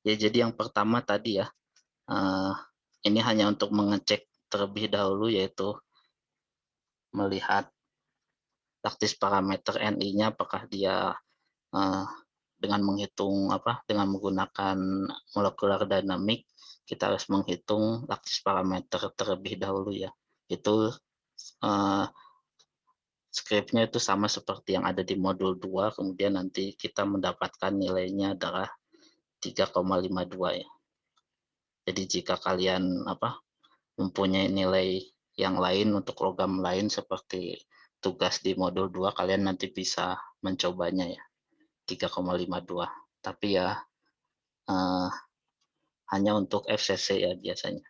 Ya, jadi yang pertama tadi ya, ini hanya untuk mengecek terlebih dahulu, yaitu melihat taktis parameter NI-nya apakah dia eh, dengan menghitung dengan menggunakan molekular dynamic, kita harus menghitung taktis parameter terlebih dahulu ya. Itu eh, skripnya itu sama seperti yang ada di modul 2, kemudian nanti kita mendapatkan nilainya adalah 3,52 ya. Jadi jika kalian mempunyai nilai yang lain untuk program lain seperti tugas di modul 2, kalian nanti bisa mencobanya ya, 3,52. Tapi ya hanya untuk FCC ya biasanya.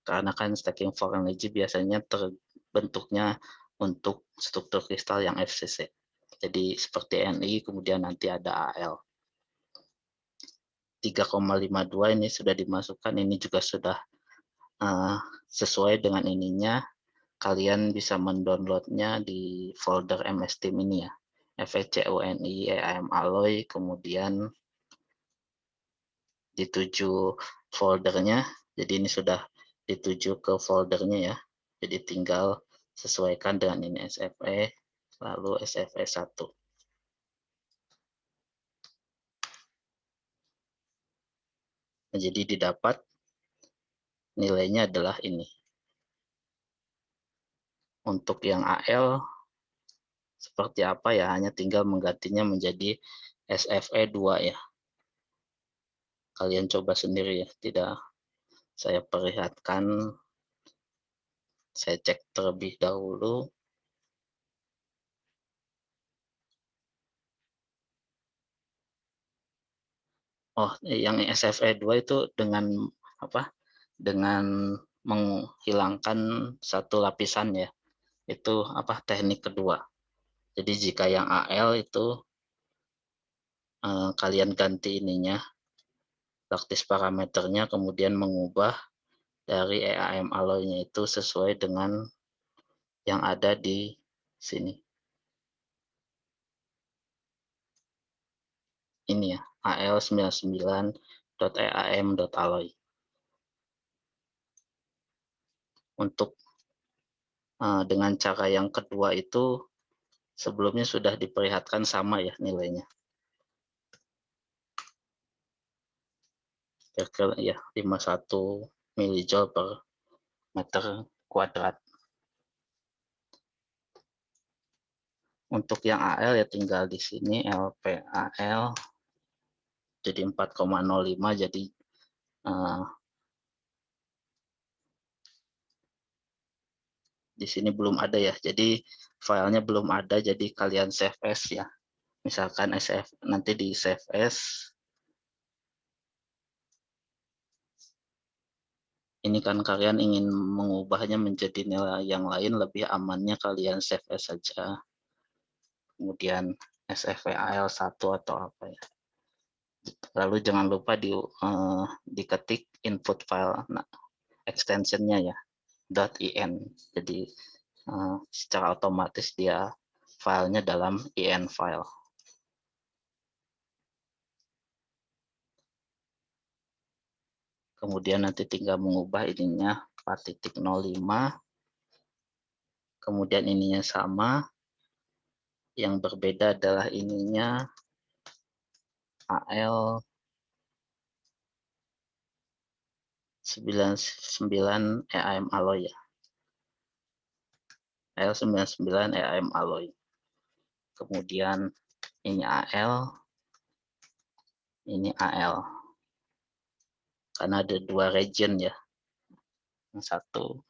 Karena kan stacking for energy biasanya terbentuknya untuk struktur kristal yang FCC. Jadi seperti Ni, kemudian nanti ada Al. 3,52 ini sudah dimasukkan, ini juga sudah sesuai dengan ininya. Kalian bisa mendownloadnya di folder MS Team ini ya, FECUNI EAM Alloy, kemudian dituju foldernya. Jadi ini sudah dituju ke foldernya ya. Jadi tinggal sesuaikan dengan ini SFE, lalu SFE 1. Nah, jadi didapat nilainya adalah ini. Untuk yang AL seperti apa ya, hanya tinggal menggantinya menjadi SFE 2 ya. Kalian coba sendiri ya, tidak saya perlihatkan. Saya cek terlebih dahulu. Oh, yang SFE 2 itu dengan dengan menghilangkan satu lapisan ya. Itu teknik kedua. Jadi jika yang AL itu kalian ganti ininya, taktis parameternya, kemudian mengubah dari EAM alloy-nya itu sesuai dengan yang ada di sini. Ini ya, AL99.eam.alloy. Untuk dengan cara yang kedua itu sebelumnya sudah diperlihatkan sama ya nilainya. Kira-kira ya 51 milijoule per meter kuadrat. Untuk yang AL ya tinggal di sini LPAL jadi 4,05, jadi di sini belum ada ya. Jadi filenya belum ada, jadi kalian save as ya. Misalkan SF nanti di save as. Ini kan kalian ingin mengubahnya menjadi nilai yang lain, lebih amannya kalian save as saja. Kemudian SFVAL 1 atau apa ya. Lalu jangan lupa diketik input file extensionnya ya, .in. Jadi secara otomatis dia filenya dalam in file. Kemudian nanti tinggal mengubah ininya 4.05. Kemudian ininya sama. Yang berbeda adalah ininya AL 99 EAM alloy ya. AL 99 EAM alloy. Kemudian ini AL, ini AL. Karena ada dua region ya. Yang satu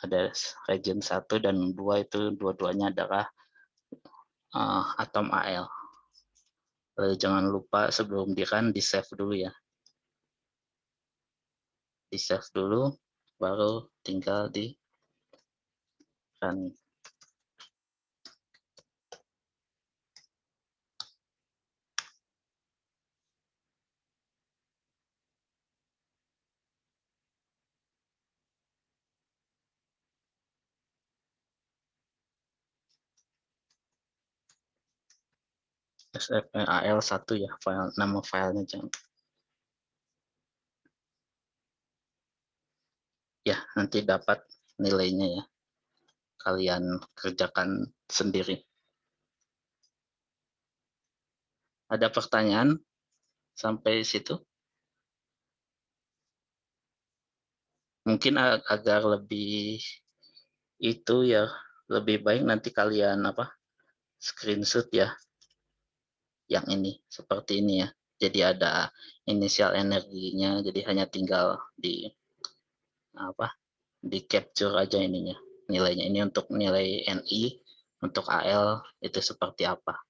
ada region 1 dan 2 itu dua-duanya adalah atom AL. Lalu jangan lupa sebelum di save dulu ya. Di save dulu, baru tinggal di run. SFAL1 ya, file nama filenya jangan. Ya, nanti dapat nilainya ya. Kalian kerjakan sendiri. Ada pertanyaan sampai situ? Mungkin agar lebih itu ya, lebih baik nanti kalian screenshot ya, yang ini seperti ini ya. Jadi ada inisial energinya, jadi hanya tinggal di capture aja ininya nilainya. Ini untuk nilai NI, untuk AL itu seperti apa.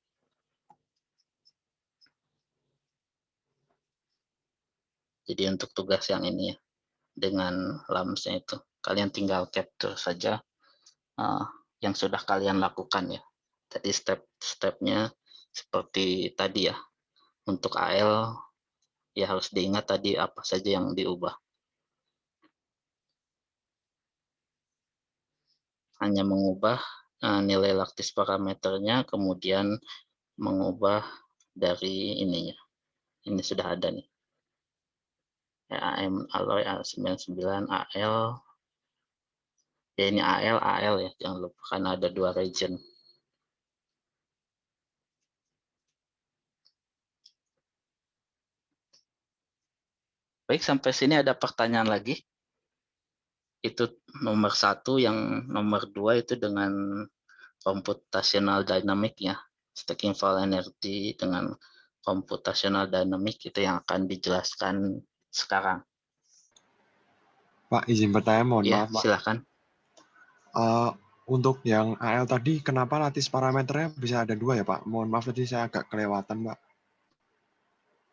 Jadi untuk tugas yang ini ya, dengan LAMS-nya itu kalian tinggal capture saja yang sudah kalian lakukan ya. Tadi step-stepnya seperti tadi ya. Untuk AL ya harus diingat tadi apa saja yang diubah. Hanya mengubah nilai laktis parameternya, kemudian mengubah dari ininya. Ini sudah ada nih. AM alloy A99 AL. Ya ini AL ya, jangan lupa karena ada 2 region. Baik, sampai sini ada pertanyaan lagi? Itu nomor 1, yang nomor 2 itu dengan computational dynamic ya. Stacking file energy dengan computational dynamic itu yang akan dijelaskan sekarang. Pak, izin bertanya, mohon Ya, maaf Pak. silakan. Untuk yang AL tadi, kenapa lattice parameternya bisa ada 2 ya Pak? Mohon maaf tadi saya agak kelewatan Pak.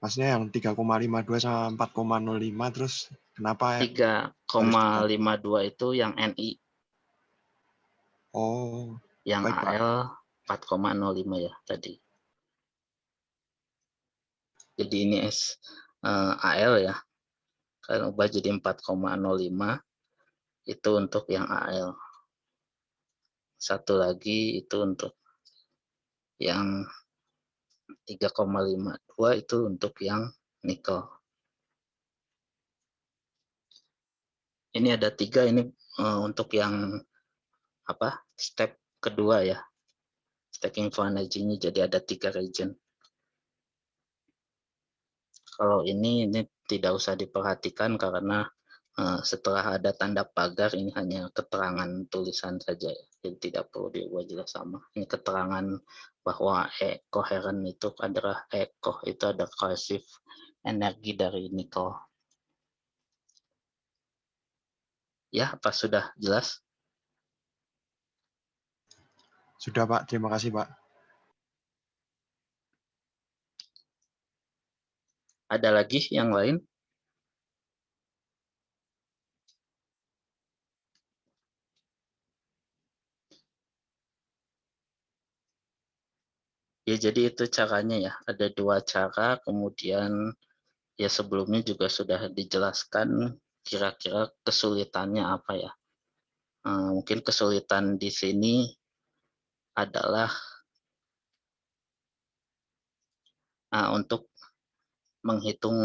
Maksudnya yang 3,52 sama 4,05 terus kenapa harus 3,52 itu yang NI. Oh, Yang baik Pak. AL 4,05 ya tadi. Jadi ini AL ya. Kalau ubah jadi 4,05 itu untuk yang AL. Satu lagi itu untuk yang 3,52 itu untuk yang nikel. Ini ada 3 ini untuk yang step kedua ya. Stacking for energy-nya jadi ada 3 region. Kalau ini tidak usah diperhatikan karena setelah ada tanda pagar ini hanya keterangan tulisan saja ya. Jadi tidak perlu diubah jelas sama. Ini keterangan bahwa coherent itu adalah itu ada cohesive energi dari nikel. Ya, apa sudah jelas? Sudah Pak, terima kasih Pak. Ada lagi yang lain? Ya, jadi itu caranya ya. Ada 2 cara, kemudian ya sebelumnya juga sudah dijelaskan kira-kira kesulitannya apa ya. Mungkin kesulitan di sini adalah untuk menghitung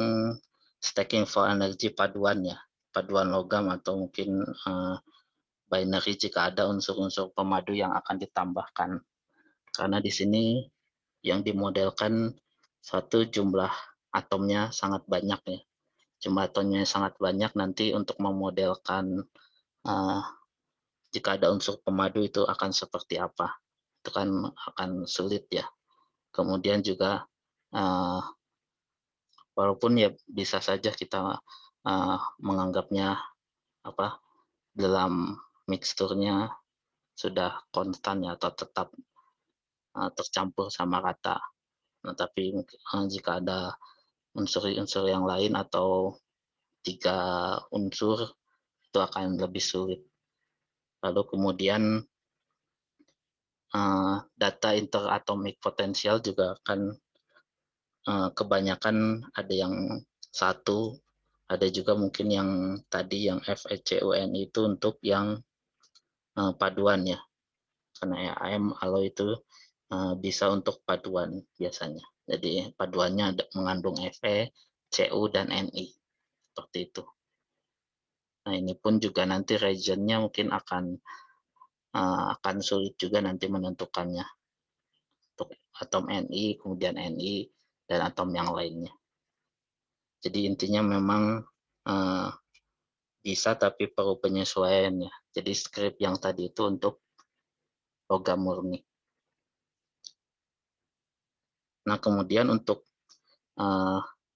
stacking for energy paduan ya, paduan logam atau mungkin binary jika ada unsur-unsur pemadu yang akan ditambahkan. Karena di sini yang dimodelkan satu jumlah atomnya sangat banyak ya. Jumlah atomnya sangat banyak, nanti untuk memodelkan jika ada unsur pemadu itu akan seperti apa. Itu kan akan sulit ya. Kemudian juga walaupun ya bisa saja kita menganggapnya dalam miksturnya sudah konstan ya, atau tetap tercampur sama rata. Nah, tapi jika ada unsur-unsur yang lain atau 3 unsur itu akan lebih sulit. Lalu kemudian data interatomic potential juga akan kebanyakan ada yang 1, ada juga mungkin yang tadi yang FECUN itu untuk yang paduan ya. Karena AM alloy itu bisa untuk paduan biasanya. Jadi paduannya mengandung Fe, Cu, dan Ni, seperti itu. Nah, ini pun juga nanti reagentnya mungkin akan sulit juga nanti menentukannya untuk atom Ni, kemudian Ni, dan atom yang lainnya. Jadi intinya memang bisa, tapi perlu penyesuaian ya. Jadi script yang tadi itu untuk logam murni. Nah, kemudian untuk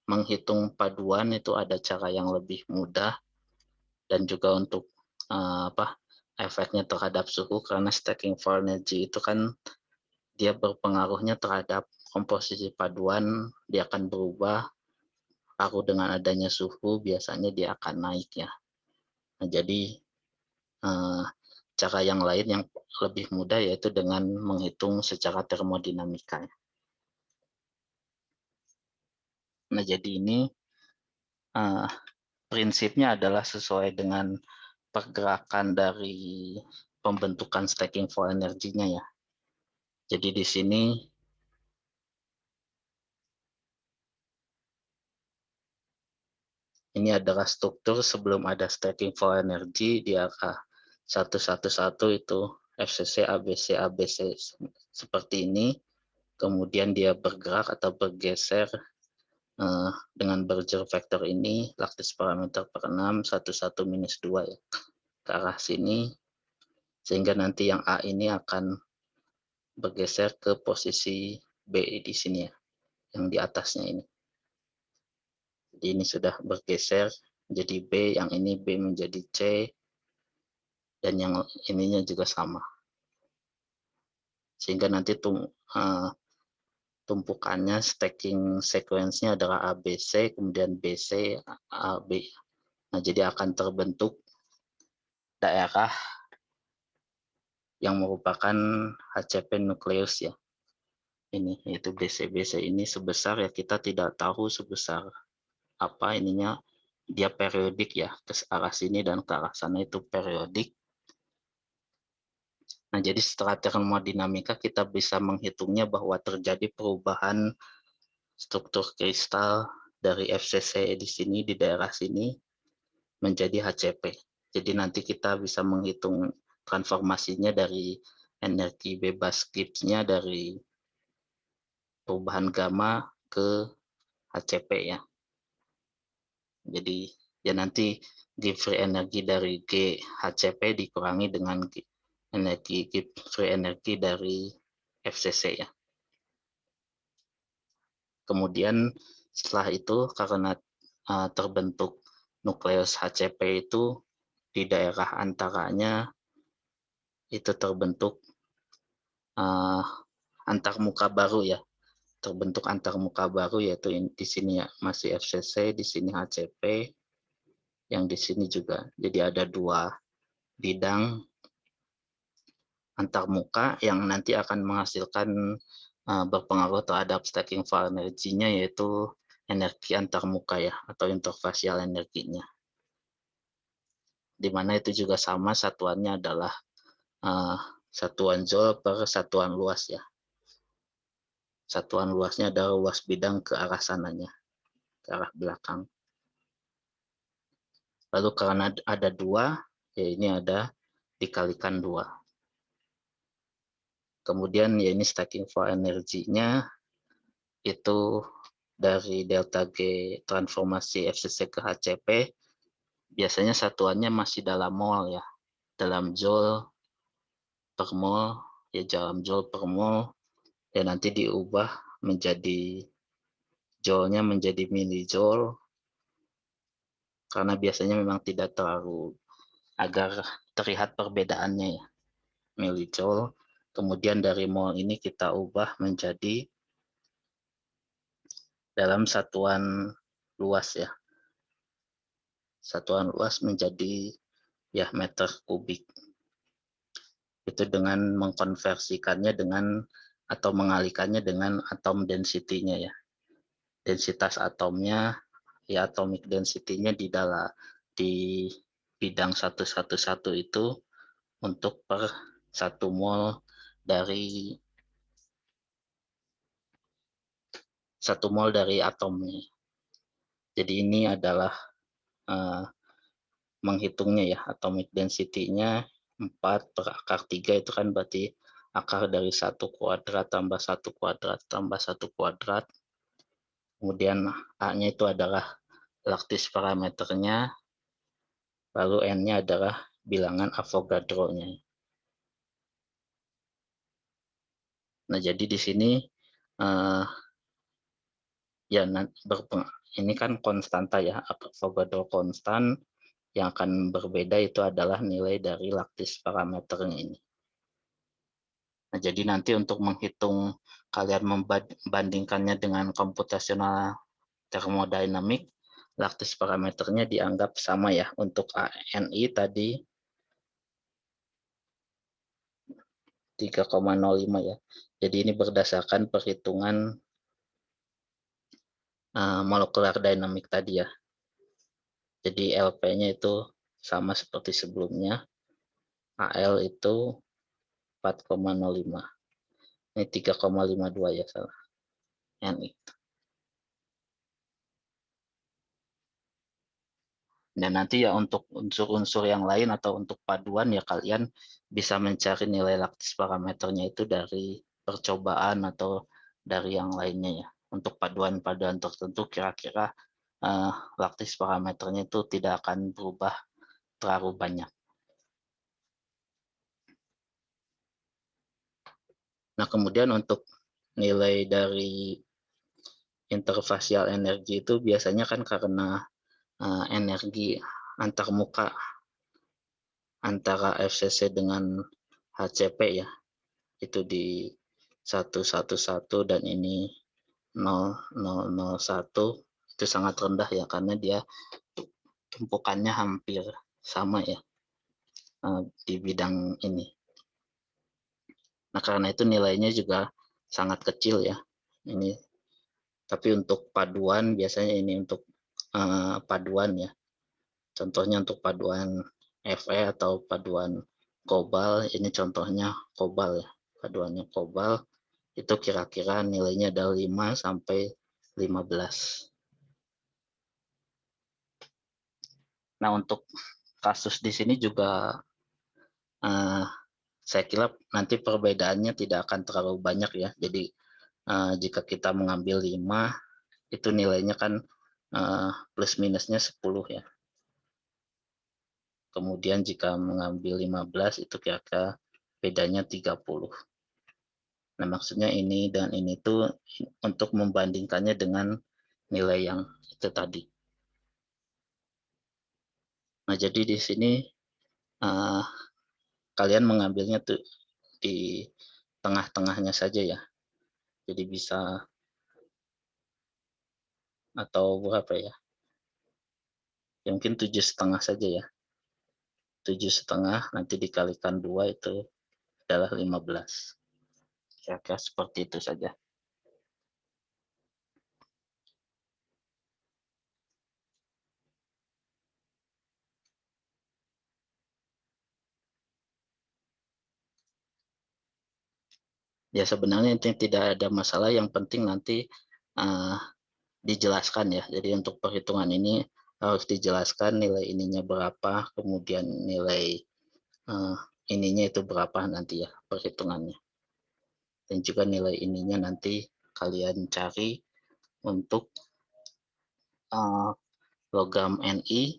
menghitung paduan itu ada cara yang lebih mudah, dan juga untuk efeknya terhadap suhu, karena stacking for energy itu kan dia berpengaruhnya terhadap komposisi paduan, dia akan berubah. Aku dengan adanya suhu biasanya dia akan naik ya. Nah, jadi cara yang lain yang lebih mudah yaitu dengan menghitung secara termodinamika. Nah, jadi ini prinsipnya adalah sesuai dengan pergerakan dari pembentukan stacking for energinya ya. Jadi di sini ini adalah struktur sebelum ada stacking for energy, dia akan 111 itu FCC, ABC, ABC seperti ini. Kemudian dia bergerak atau bergeser dengan berger vektor ini, lattice parameter per 6, 11 minus 2 ya, ke arah sini, sehingga nanti yang A ini akan bergeser ke posisi B di sini ya, yang di atasnya ini. Jadi ini sudah bergeser menjadi B, yang ini B menjadi C, dan yang ininya juga sama. Sehingga nanti tumpukannya, stacking sequence-nya adalah ABC, kemudian BC, AB. Nah, jadi akan terbentuk daerah yang merupakan HCP nukleus ya. Ini yaitu BC ini sebesar ya, kita tidak tahu sebesar apa ininya, dia periodik ya, ke arah sini dan ke arah sana itu periodik. Nah, jadi setelah termodinamika kita bisa menghitungnya bahwa terjadi perubahan struktur kristal dari FCC di sini, di daerah sini, menjadi HCP. Jadi nanti kita bisa menghitung transformasinya dari energi bebas Gibbs-nya dari perubahan gamma ke HCP ya. Jadi ya nanti Gibbs free energy dari G HCP dikurangi dengan energi Gibbs free energy dari FCC ya. Kemudian setelah itu karena terbentuk nukleus HCP itu di daerah antaranya itu terbentuk antarmuka baru ya. Terbentuk antarmuka baru yaitu di sini ya masih FCC, di sini HCP, yang di sini juga. Jadi ada dua bidang antarmuka yang nanti akan menghasilkan berpengaruh terhadap stacking for energy-nya, yaitu energi antarmuka ya, atau interfacial energinya. Di mana itu juga sama satuannya adalah satuan Joule per satuan luas ya. Satuan luasnya adalah luas bidang ke arah sananya, ke arah belakang. Lalu karena ada dua, ya ini ada dikalikan 2. Kemudian ya ini stacking for energinya itu dari delta G transformasi FCC ke HCP, biasanya satuannya masih dalam mol ya, dalam joule per mol, ya dalam joule per mol, ya nanti diubah menjadi joule-nya menjadi milijoule, karena biasanya memang tidak terlalu, agar terlihat perbedaannya ya, milijoule. Kemudian dari mol ini kita ubah menjadi dalam satuan luas ya. Satuan luas menjadi ya meter kubik. Itu dengan mengkonversikannya dengan atau mengalihkannya dengan atom density-nya ya. Densitas atomnya ya, atomic density-nya di bidang 111 itu untuk per 1 mol dari 1 mol dari atomnya. Jadi ini adalah menghitungnya ya, atomic density-nya 4/3 itu kan berarti akar dari 1 kuadrat tambah 1 kuadrat tambah 1 kuadrat. Kemudian A-nya itu adalah lattice parameternya, lalu N-nya adalah bilangan Avogadro-nya. Nah, jadi di sini ya ini kan konstanta ya, Avogadro konstan. Yang akan berbeda itu adalah nilai dari lattice parameternya ini. Nah, jadi nanti untuk menghitung, kalian membandingkannya dengan computational thermodynamic, lattice parameternya dianggap sama ya. Untuk ANI tadi 3,05 ya. Jadi ini berdasarkan perhitungan molekular dynamic tadi ya. Jadi LP-nya itu sama seperti sebelumnya. AL itu 4,05. Ini 3,52 ya, salah. NI. Dan nanti ya untuk unsur-unsur yang lain atau untuk paduan ya kalian bisa mencari nilai lattice parameternya itu dari percobaan atau dari yang lainnya ya. Untuk paduan-paduan tertentu kira-kira lattice parameternya itu tidak akan berubah terlalu banyak. Nah, kemudian untuk nilai dari interfacial energi itu biasanya kan karena energi antarmuka antara FCC dengan HCP ya, itu di 111 dan ini 0001 itu sangat rendah ya, karena dia tumpukannya hampir sama ya di bidang ini. Nah, karena itu nilainya juga sangat kecil ya ini. Tapi untuk paduan biasanya ini untuk paduan ya. Contohnya untuk paduan Fe atau paduan kobal, ini contohnya kobal ya. Paduannya kobal itu kira-kira nilainya ada 5 sampai 15. Nah, untuk kasus di sini juga saya kira nanti perbedaannya tidak akan terlalu banyak ya. Jadi jika kita mengambil 5 itu nilainya kan plus minusnya 10 ya. Kemudian jika mengambil 15 itu kira-kira bedanya 30. Nah, maksudnya ini dan ini tuh untuk membandingkannya dengan nilai yang itu tadi. Nah, jadi di sini kalian mengambilnya tuh di tengah-tengahnya saja ya. Jadi bisa atau berapa ya? Ya mungkin 7,5 saja ya. 7,5 nanti dikalikan 2 itu adalah 15. Kira-kira seperti itu saja. Ya sebenarnya itu tidak ada masalah, yang penting nanti dijelaskan ya. Jadi untuk perhitungan ini harus dijelaskan nilai ininya berapa, kemudian nilai ininya itu berapa nanti ya perhitungannya. Dan juga nilai ininya nanti kalian cari untuk logam Ni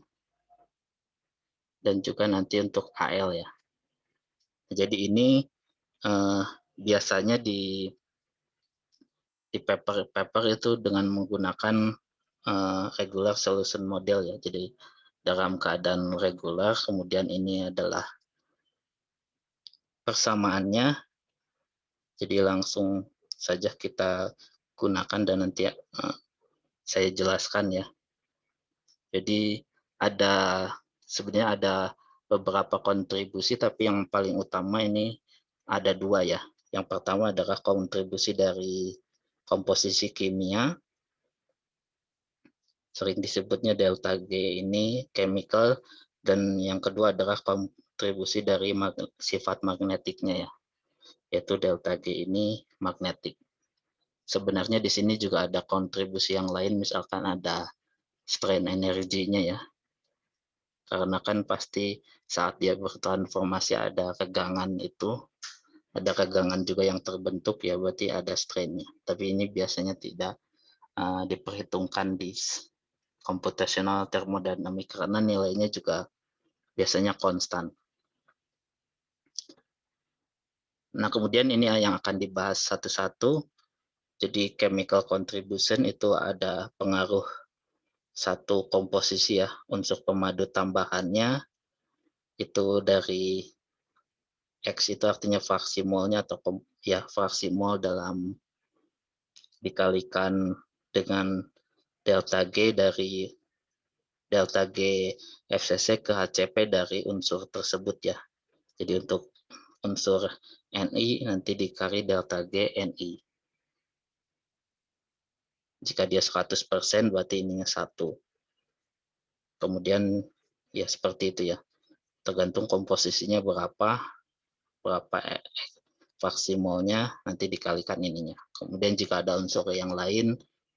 dan juga nanti untuk AL ya. Jadi ini biasanya di paper itu dengan menggunakan regular solution model ya. Jadi dalam keadaan regular, kemudian ini adalah persamaannya. Jadi langsung saja kita gunakan dan nanti saya jelaskan ya. Jadi sebenarnya ada beberapa kontribusi, tapi yang paling utama ini ada 2 ya. Yang pertama adalah kontribusi dari komposisi kimia, sering disebutnya delta G ini chemical, dan yang kedua adalah kontribusi dari sifat magnetiknya ya, yaitu delta G ini magnetik. sebenarnya di sini juga ada kontribusi yang lain, misalkan ada strain energinya ya. Karena kan pasti saat dia bertransformasi ada kegangan itu, ada kegangan juga yang terbentuk ya, berarti ada strainnya. Tapi ini biasanya tidak diperhitungkan di computational thermodynamic karena nilainya juga biasanya konstan. Nah, kemudian ini yang akan dibahas satu-satu. Jadi chemical contribution itu ada pengaruh satu komposisi ya, unsur pemadu tambahannya itu dari X itu artinya fraksi molnya atau ya fraksi mol dalam dikalikan dengan delta G dari delta G FCC ke HCP dari unsur tersebut ya. Jadi untuk unsur Ni nanti dikali delta G Ni. Jika dia 100% berarti ininya 1. Kemudian ya seperti itu ya. Tergantung komposisinya berapa fraksi molnya nanti dikalikan ininya. Kemudian jika ada unsur yang lain,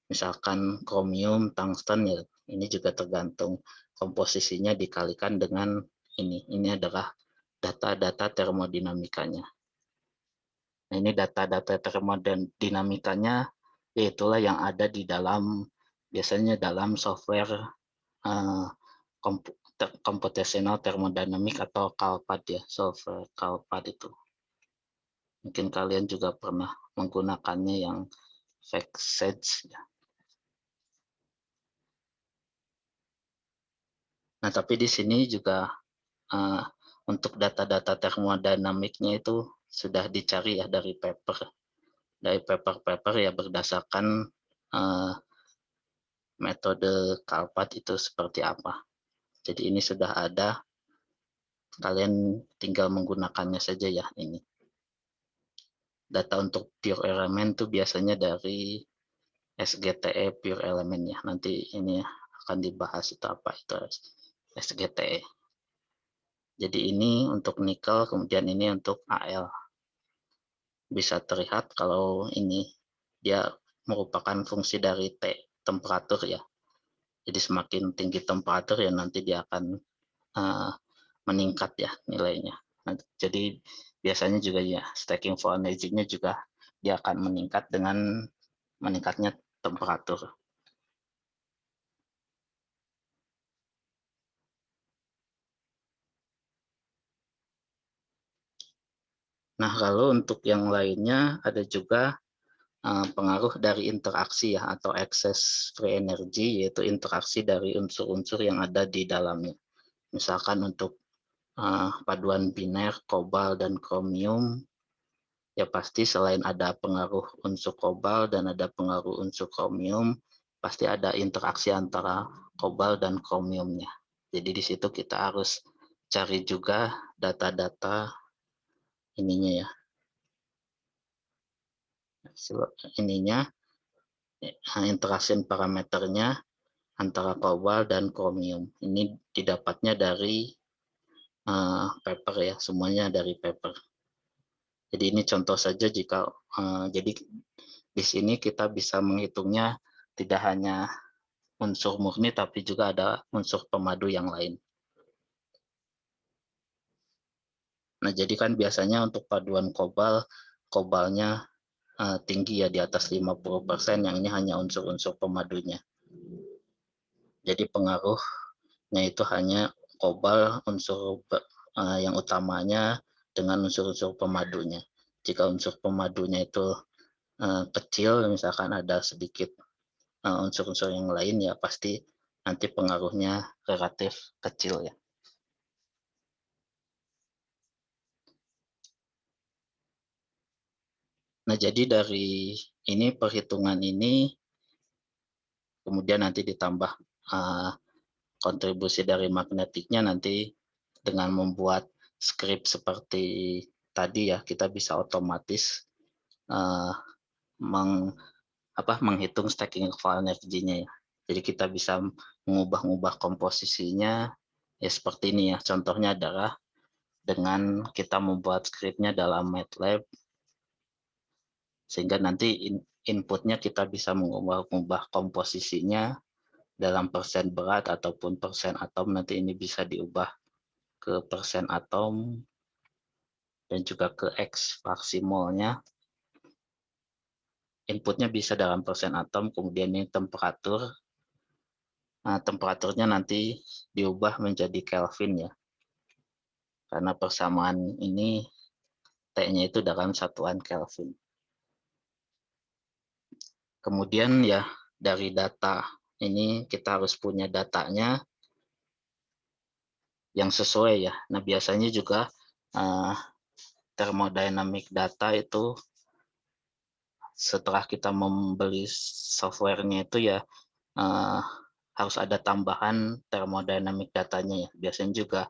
misalkan kromium, tungsten ya, ini juga tergantung komposisinya dikalikan dengan ini. Ini adalah data-data termodinamikanya. Nah, ini data-data termodinamikanya, yaitulah yang ada di dalam biasanya dalam software computational thermodynamic atau CALPAD ya, software CALPAD itu. Mungkin kalian juga pernah menggunakannya yang FactSet. Nah, tapi di sini juga untuk data-data termodinamiknya itu sudah dicari ya dari paper ya berdasarkan metode CALPAD itu seperti apa. Jadi ini sudah ada, kalian tinggal menggunakannya saja ya ini. Data untuk pure element itu biasanya dari SGTE pure element ya. Nanti ini akan dibahas itu apa itu SGTE. Jadi ini untuk nikel, kemudian ini untuk Al. Bisa terlihat kalau ini dia merupakan fungsi dari T, temperatur ya. Jadi semakin tinggi temperatur ya nanti dia akan meningkat ya nilainya. Nah, jadi biasanya juga ya stacking for energy-nya juga dia akan meningkat dengan meningkatnya temperatur. Nah, kalau untuk yang lainnya ada juga pengaruh dari interaksi ya atau excess free energy, yaitu interaksi dari unsur-unsur yang ada di dalamnya. Misalkan untuk paduan biner kobal dan kromium, ya pasti selain ada pengaruh unsur kobal dan ada pengaruh unsur kromium, pasti ada interaksi antara kobal dan kromiumnya. Jadi di situ kita harus cari juga data-data ininya ya, ininya interaksi parameternya antara kobal dan kromium. Ini didapatnya dari paper ya, semuanya dari paper. Jadi ini contoh saja jika jadi di sini kita bisa menghitungnya tidak hanya unsur murni tapi juga ada unsur pemadu yang lain. Nah, jadi kan biasanya untuk paduan kobalnya tinggi ya di atas 50%, yang ini hanya unsur-unsur pemadunya. Jadi pengaruhnya itu hanya kobal unsur yang utamanya dengan unsur-unsur pemadunya. Jika unsur pemadunya itu kecil, misalkan ada sedikit unsur-unsur yang lain, ya pasti nanti pengaruhnya relatif kecil ya. Nah, jadi dari ini perhitungan ini, kemudian nanti ditambah kontribusi dari magnetiknya, nanti dengan membuat skrip seperti tadi ya, kita bisa otomatis menghitung stacking energy-nya ya. Jadi kita bisa mengubah-ubah komposisinya ya seperti ini ya. Contohnya adalah dengan kita membuat skripnya dalam MATLAB, sehingga nanti inputnya kita bisa mengubah komposisinya dalam persen berat ataupun persen atom. Nanti ini bisa diubah ke persen atom dan juga ke X fraksi molnya. Inputnya bisa dalam persen atom, kemudian ini temperatur. Nah, temperaturnya nanti diubah menjadi Kelvin ya. Karena persamaan ini T-nya itu dalam satuan Kelvin. Kemudian ya dari data ini kita harus punya datanya yang sesuai ya. Nah, biasanya juga thermodynamic data itu setelah kita membeli softwarenya itu ya harus ada tambahan thermodynamic datanya ya. Biasanya juga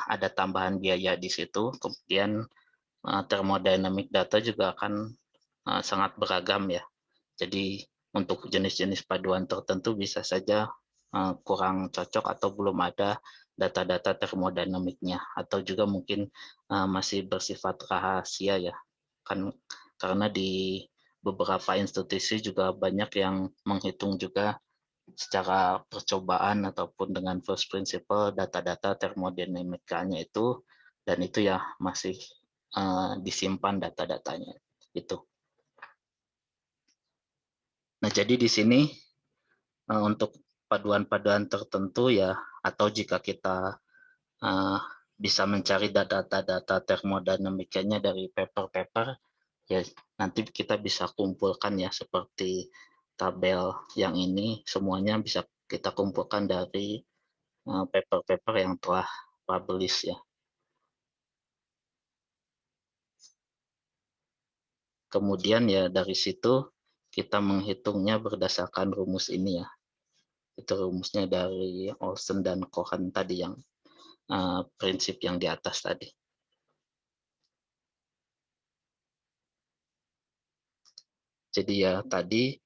ada tambahan biaya di situ. Kemudian thermodynamic data juga akan sangat beragam ya. Jadi untuk jenis-jenis paduan tertentu bisa saja kurang cocok atau belum ada data-data termodinamiknya, atau juga mungkin masih bersifat rahasia ya. Kan karena di beberapa institusi juga banyak yang menghitung juga secara percobaan ataupun dengan first principle data-data termodinamikanya itu, dan itu ya masih disimpan data-datanya itu. Nah, jadi di sini untuk paduan-paduan tertentu ya, atau jika kita bisa mencari data-data termodinamikanya dari paper-paper, ya nanti kita bisa kumpulkan ya seperti tabel yang ini, semuanya bisa kita kumpulkan dari paper-paper yang telah publish ya. Kemudian ya dari situ kita menghitungnya berdasarkan rumus ini ya. Itu rumusnya dari Olsen dan Cohen tadi, yang prinsip yang di atas tadi. Jadi ya tadi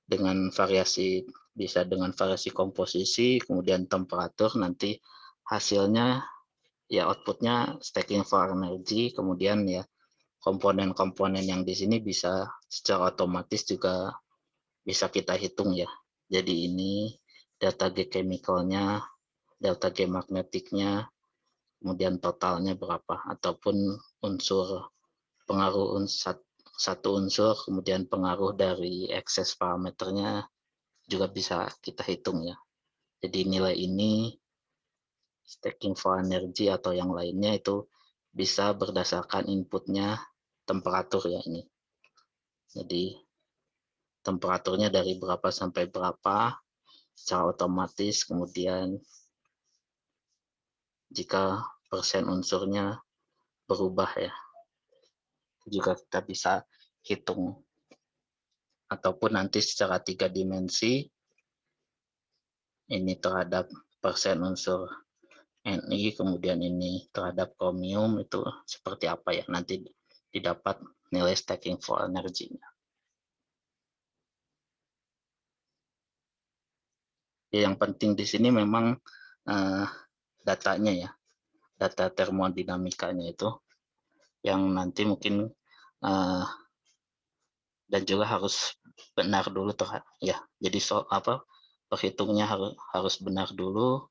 dengan variasi, bisa dengan variasi komposisi, kemudian temperatur, nanti hasilnya ya outputnya stacking for energy, kemudian ya komponen-komponen yang di sini bisa secara otomatis juga bisa kita hitung ya. Jadi ini delta G chemicalnya, delta G magnetiknya, kemudian totalnya berapa, ataupun unsur pengaruh satu unsur, kemudian pengaruh dari ekses parameternya juga bisa kita hitung ya. Jadi nilai ini stacking for energy atau yang lainnya itu bisa berdasarkan inputnya temperatur ya ini. Jadi temperaturnya dari berapa sampai berapa secara otomatis, kemudian jika persen unsurnya berubah ya, juga kita bisa hitung. Ataupun nanti secara 3 dimensi ini terhadap persen unsur Ni, kemudian ini terhadap chromium, itu seperti apa ya, nanti didapat nilai stacking for energy-nya. Yang penting di sini memang datanya ya, data termodinamikanya itu yang nanti mungkin dan juga harus benar dulu ya. Jadi perhitungnya harus benar dulu.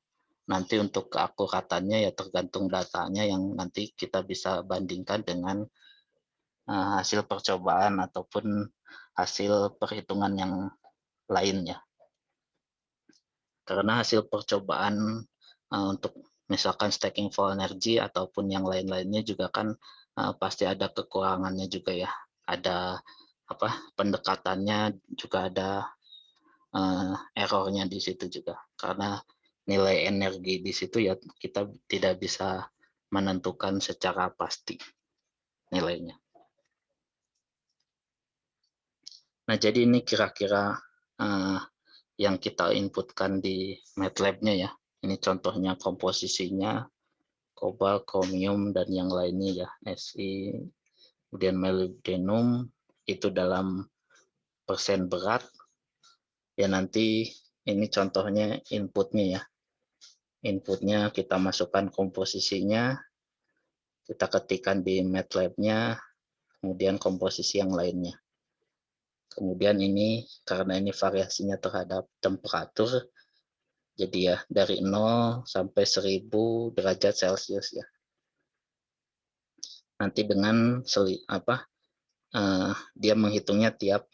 Nanti untuk keakuratannya ya tergantung datanya yang nanti kita bisa bandingkan dengan hasil percobaan ataupun hasil perhitungan yang lainnya. Karena hasil percobaan untuk misalkan stacking for energy ataupun yang lain-lainnya juga kan pasti ada kekurangannya juga ya. Ada pendekatannya juga ada errornya di situ juga. Karena nilai energi di situ ya kita tidak bisa menentukan secara pasti nilainya. Nah, jadi ini kira-kira yang kita inputkan di MATLAB-nya ya. Ini contohnya komposisinya, kobalt, kromium, dan yang lainnya ya, Si, kemudian molybdenum, itu dalam persen berat. Ya nanti ini contohnya inputnya ya. Inputnya kita masukkan komposisinya, kita ketikkan di MATLAB-nya, kemudian komposisi yang lainnya. Kemudian ini karena ini variasinya terhadap temperatur, jadi ya dari 0 sampai 1000 derajat Celcius ya. Nanti dengan dia menghitungnya tiap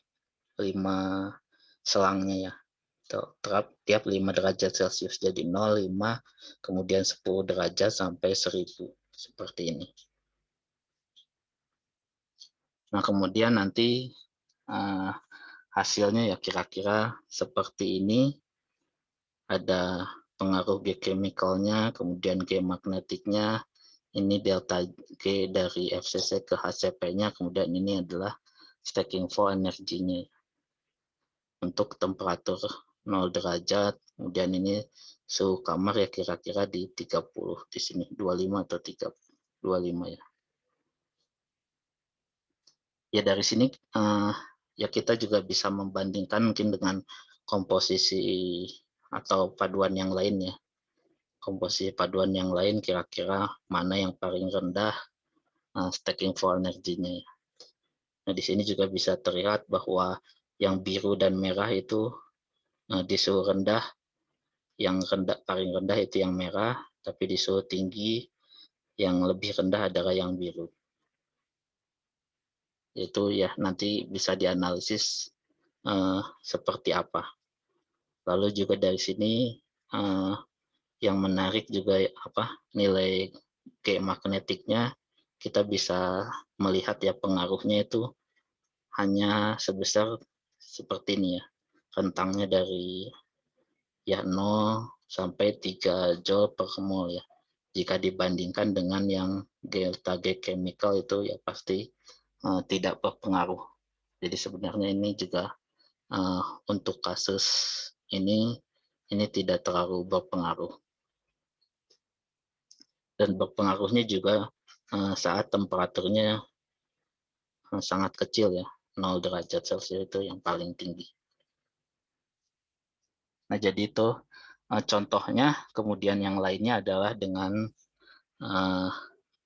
5 selangnya ya. Tiap 5 derajat Celcius. Jadi 0, 5, kemudian 10 derajat sampai 1000 seperti ini. Nah, kemudian nanti hasilnya ya kira-kira seperti ini. Ada pengaruh G chemicalnya, kemudian G magnetiknya, ini delta G dari FCC ke HCP-nya, kemudian ini adalah stacking for energinya untuk temperatur 0 derajat, kemudian ini suhu kamar ya kira-kira di 30 di sini 25 atau 25 ya. Ya dari sini ya kita juga bisa membandingkan mungkin dengan komposisi atau paduan yang lain ya. Komposisi paduan yang lain kira-kira mana yang paling rendah stacking for energinya. Nah, di sini juga bisa terlihat bahwa yang biru dan merah itu di suhu rendah, yang paling rendah itu yang merah, tapi di suhu tinggi yang lebih rendah adalah yang biru. Itu ya nanti bisa dianalisis seperti apa. Lalu juga dari sini yang menarik juga nilai G magnetiknya, kita bisa melihat ya pengaruhnya itu hanya sebesar seperti ini ya, rentangnya dari ya 0 sampai 3 joule per mol ya. Jika dibandingkan dengan yang delta G chemical itu ya pasti tidak berpengaruh. Jadi sebenarnya ini juga untuk kasus ini tidak terlalu berpengaruh. Dan berpengaruhnya juga saat temperaturnya sangat kecil ya, 0 derajat Celcius itu yang paling tinggi. Nah, jadi itu contohnya. Kemudian yang lainnya adalah dengan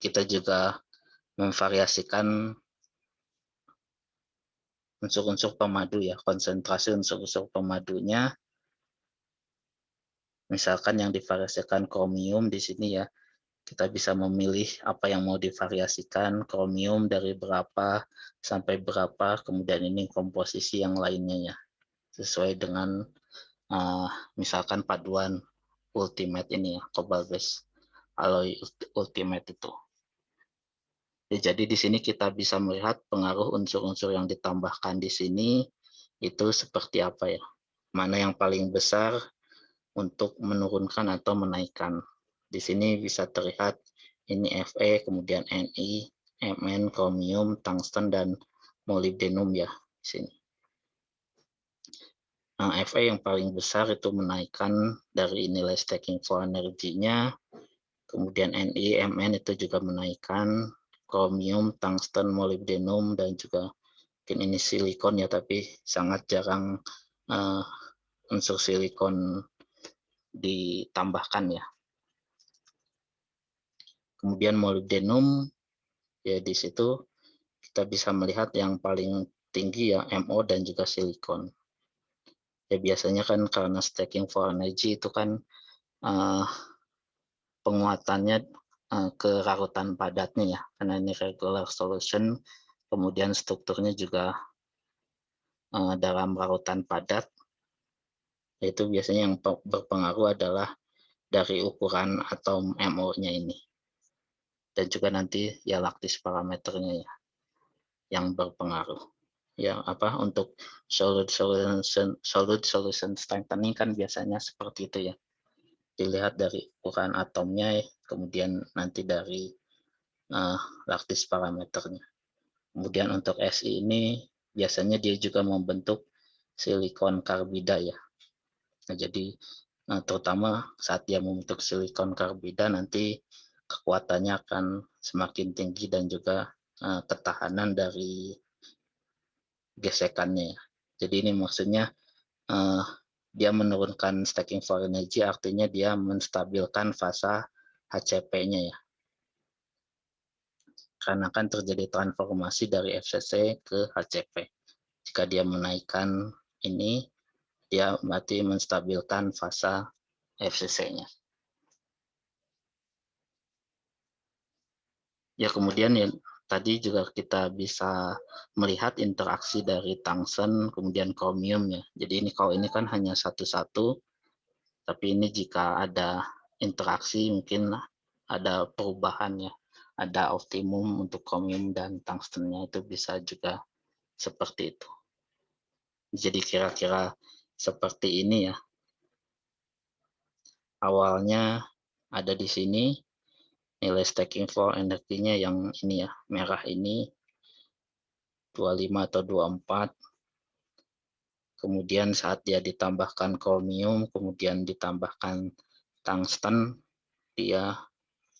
kita juga memvariasikan unsur-unsur pemadu ya, konsentrasi unsur-unsur pemadunya. Misalkan yang divariasikan kromium di sini ya, kita bisa memilih apa yang mau divariasikan, kromium dari berapa sampai berapa, kemudian ini komposisi yang lainnya ya, sesuai dengan misalkan paduan ultimate ini ya, cobalt base alloy ultimate itu. Ya, jadi di sini kita bisa melihat pengaruh unsur-unsur yang ditambahkan di sini itu seperti apa ya, mana yang paling besar untuk menurunkan atau menaikkan. Di sini bisa terlihat ini Fe, kemudian Ni, Mn, kromium, tungsten, dan molybdenum ya di sini. Nah, Fe yang paling besar itu menaikkan dari nilai stacking for energinya, kemudian Ni, Mn itu juga menaikkan, kromium, tungsten, molybdenum, dan juga mungkin ini silikon ya, tapi sangat jarang unsur silikon ditambahkan ya. Kemudian molybdenum ya, di situ kita bisa melihat yang paling tinggi ya Mo dan juga silikon. Ya biasanya kan karena stacking for energy itu kan penguatannya ke larutan padatnya ya, karena ini regular solution, kemudian strukturnya juga dalam larutan padat. Itu biasanya yang berpengaruh adalah dari ukuran atom Mo-nya ini. Dan juga nanti ya laktis parameternya ya yang berpengaruh. Ya untuk solid solution strengthening kan biasanya seperti itu ya. Dilihat dari ukuran atomnya, kemudian nanti dari laktis parameternya. Kemudian untuk Si ini biasanya dia juga membentuk silikon karbida ya. Nah, jadi terutama saat dia membentuk silikon karbida nanti kekuatannya akan semakin tinggi dan juga ketahanan dari gesekannya ya. Jadi ini maksudnya dia menurunkan stacking for energy, artinya dia menstabilkan fasa HCP-nya ya. Karena kan terjadi transformasi dari FCC ke HCP. Jika dia menaikkan ini, dia berarti menstabilkan fasa FCC-nya. Ya, kemudian ya tadi juga kita bisa melihat interaksi dari tungsten kemudian chromium ya. Jadi ini kalau ini kan hanya satu-satu, tapi ini jika ada interaksi mungkin ada perubahan ya. Ada optimum untuk chromium dan tungstennya, itu bisa juga seperti itu. Jadi kira-kira seperti ini ya. Awalnya ada di sini nilai stacking for energinya yang ini ya, merah ini 25 atau 24. Kemudian saat dia ditambahkan chromium, kemudian ditambahkan tungsten, dia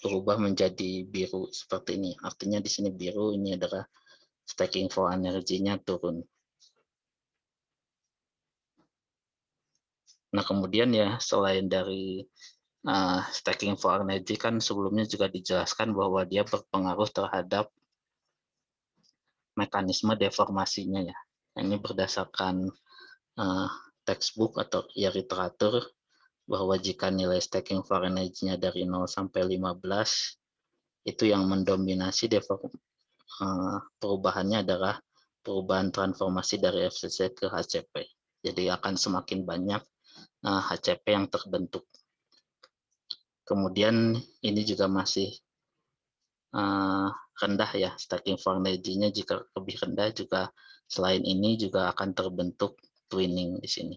berubah menjadi biru seperti ini. Artinya di sini biru, ini adalah stacking for energinya turun. Nah, kemudian ya selain dari stacking for energy kan sebelumnya juga dijelaskan bahwa dia berpengaruh terhadap mekanisme deformasinya ya. Ini berdasarkan textbook atau ya literatur bahwa jika nilai stacking for energy-nya dari 0 sampai 15, itu yang mendominasi perubahannya adalah perubahan transformasi dari FCC ke HCP. Jadi akan semakin banyak HCP yang terbentuk. Kemudian ini juga masih rendah ya, stacking for energy-nya jika lebih rendah juga selain ini juga akan terbentuk twinning di sini.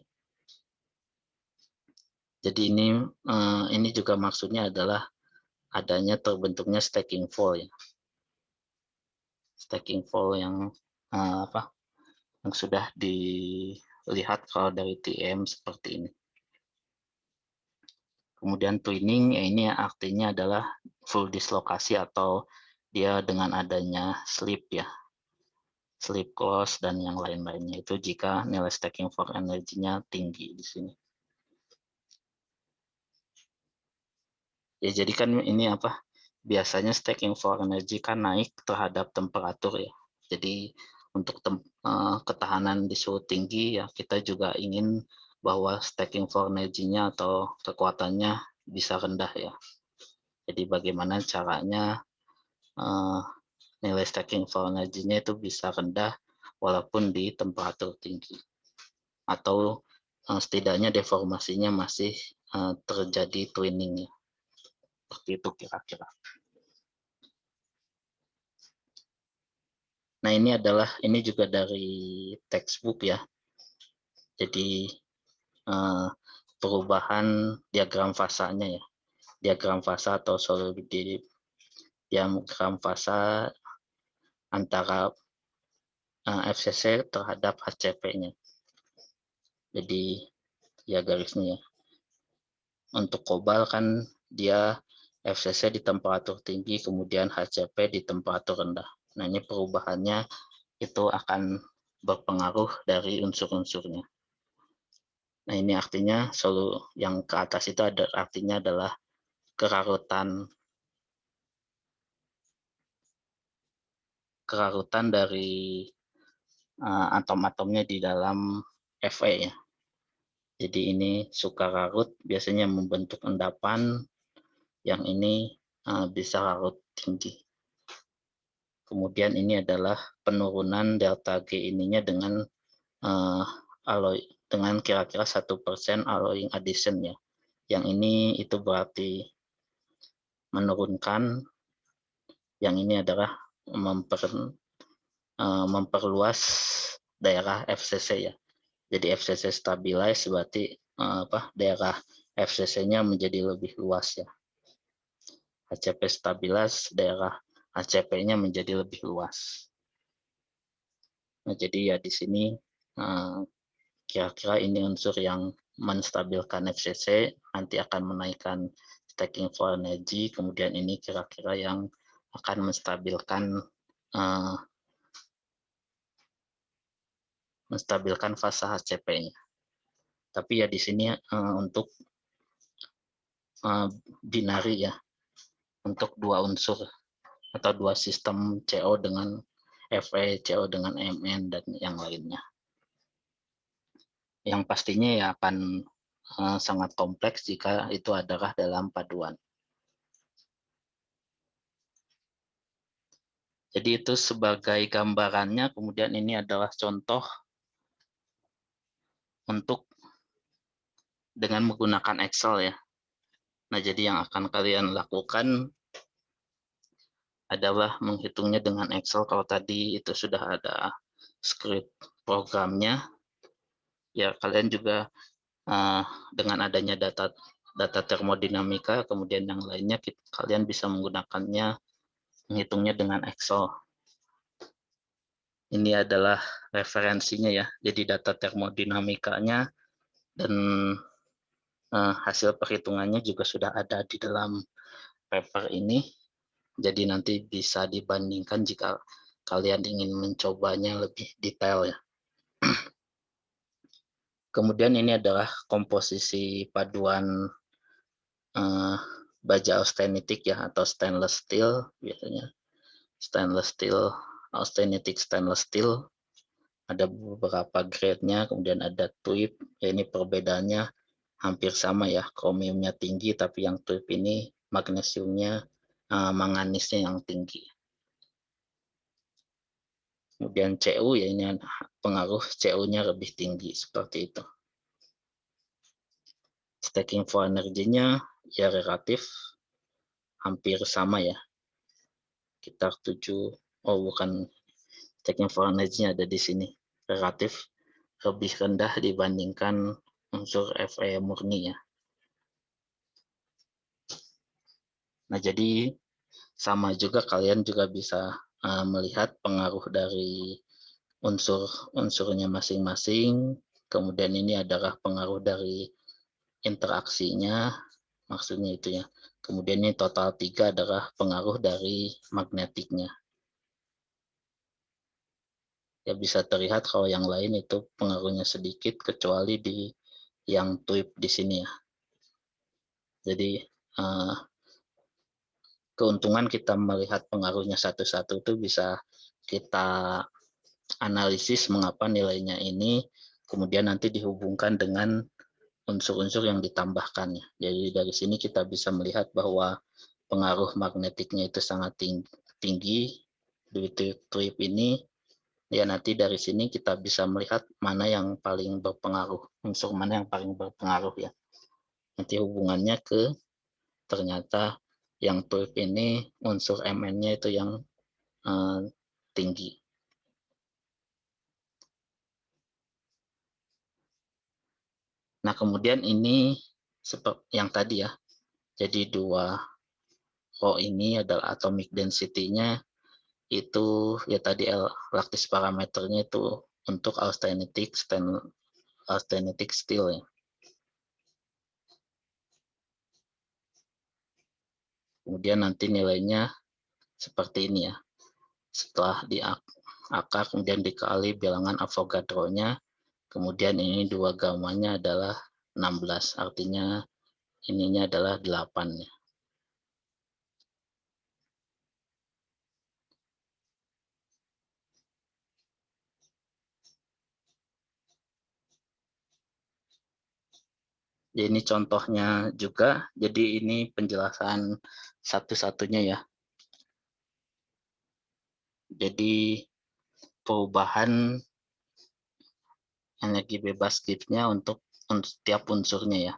Jadi ini juga maksudnya adalah adanya terbentuknya stacking fall ya. Stacking fall yang yang sudah dilihat kalau dari TM seperti ini. Kemudian twinning ya, ini artinya adalah full dislokasi atau dia dengan adanya slip ya. Slip close dan yang lain-lainnya, itu jika nilai stacking for energy-nya tinggi di sini. Ya, jadi kan ini biasanya stacking for energy kan naik terhadap temperatur ya. Jadi untuk ketahanan di suhu tinggi ya kita juga ingin bahwa stacking for energy-nya atau kekuatannya bisa rendah ya. Jadi bagaimana caranya nilai stacking for energy-nya itu bisa rendah walaupun di temperatur tinggi. Atau setidaknya deformasinya masih terjadi twinning ya. Seperti itu kira-kira. Nah, ini juga dari textbook ya. Jadi perubahan diagram fasanya ya. Diagram fasa atau solidity diagram fasa antara FCC terhadap HCP-nya. Jadi ya garisnya ya. Untuk kobal kan dia FCC di temperatur tinggi, kemudian HCP di temperatur rendah. Nah, ini perubahannya itu akan berpengaruh dari unsur-unsurnya. Nah, ini artinya yang ke atas itu artinya adalah kerarutan dari atom-atomnya di dalam Fe ya. Jadi ini sukararut biasanya membentuk endapan, yang ini bisa larut tinggi. Kemudian ini adalah penurunan delta G ininya dengan alloy dengan kira-kira 1% alloying addition ya. Yang ini itu berarti menurunkan, yang ini adalah memperluas daerah FCC ya. Jadi FCC stabilize berarti daerah FCC-nya menjadi lebih luas ya. HCP stabilize, daerah HCP-nya menjadi lebih luas. Nah, jadi ya di sini kira-kira ini unsur yang menstabilkan FCC, nanti akan menaikkan stacking for energy, kemudian ini kira-kira yang akan menstabilkan fasa HCP-nya. Tapi ya di sini untuk binari ya, untuk dua unsur atau dua sistem CO dengan Fe, CO dengan Mn dan yang lainnya. yang pastinya ya akan sangat kompleks jika itu adalah dalam paduan. Jadi itu sebagai gambarannya, kemudian ini adalah contoh untuk dengan menggunakan Excel ya. Nah, jadi yang akan kalian lakukan adalah menghitungnya dengan Excel. Kalau tadi itu sudah ada script programnya, ya kalian juga dengan adanya data termodinamika, kemudian yang lainnya kalian bisa menggunakannya, menghitungnya dengan Excel. Ini adalah referensinya ya, jadi data termodinamikanya dan hasil perhitungannya juga sudah ada di dalam paper ini. Jadi nanti bisa dibandingkan jika kalian ingin mencobanya lebih detail ya. Kemudian ini adalah komposisi paduan baja austenitic ya, atau stainless steel biasanya. Stainless steel, austenitic stainless steel. Ada beberapa grade-nya, kemudian ada TUIP. Ya, ini perbedaannya hampir sama ya, kromiumnya tinggi, tapi yang TUIP ini magnesiumnya, manganisnya yang tinggi. Kemudian CU ya, ini pengaruh CU-nya lebih tinggi seperti itu. Stacking for energy-nya ya relatif hampir sama ya. Sekitar 7, oh bukan, stacking for energy-nya ada di sini. Relatif lebih rendah dibandingkan unsur Fe murni ya. Nah, jadi sama juga kalian juga bisa melihat pengaruh dari unsur-unsurnya masing-masing. Kemudian ini adalah pengaruh dari interaksinya, maksudnya itu ya. Kemudian ini total 3 adalah pengaruh dari magnetiknya. Ya bisa terlihat kalau yang lain itu pengaruhnya sedikit, kecuali di yang TUIP di sini ya. Jadi keuntungan kita melihat pengaruhnya satu-satu itu bisa kita analisis mengapa nilainya ini, kemudian nanti dihubungkan dengan unsur-unsur yang ditambahkan. Jadi dari sini kita bisa melihat bahwa pengaruh magnetiknya itu sangat tinggi di TUIP ini. Ya nanti dari sini kita bisa melihat mana yang paling berpengaruh, unsur mana yang paling berpengaruh ya. Nanti hubungannya ke ternyata yang TUIP ini unsur Mn-nya itu yang tinggi. Nah kemudian ini seperti yang tadi ya, jadi 2 rho ini adalah atomic density-nya itu ya tadi lattice parameternya itu untuk austenitic steel ya. Kemudian nanti nilainya seperti ini ya. Setelah diakar kemudian dikali bilangan Avogadro-nya, kemudian ini 2 gamanya adalah 16, artinya ininya adalah 8 ya. Jadi ini contohnya juga, jadi ini penjelasan satu-satunya ya. Jadi perubahan energi bebas Gibbs-nya untuk setiap unsurnya ya.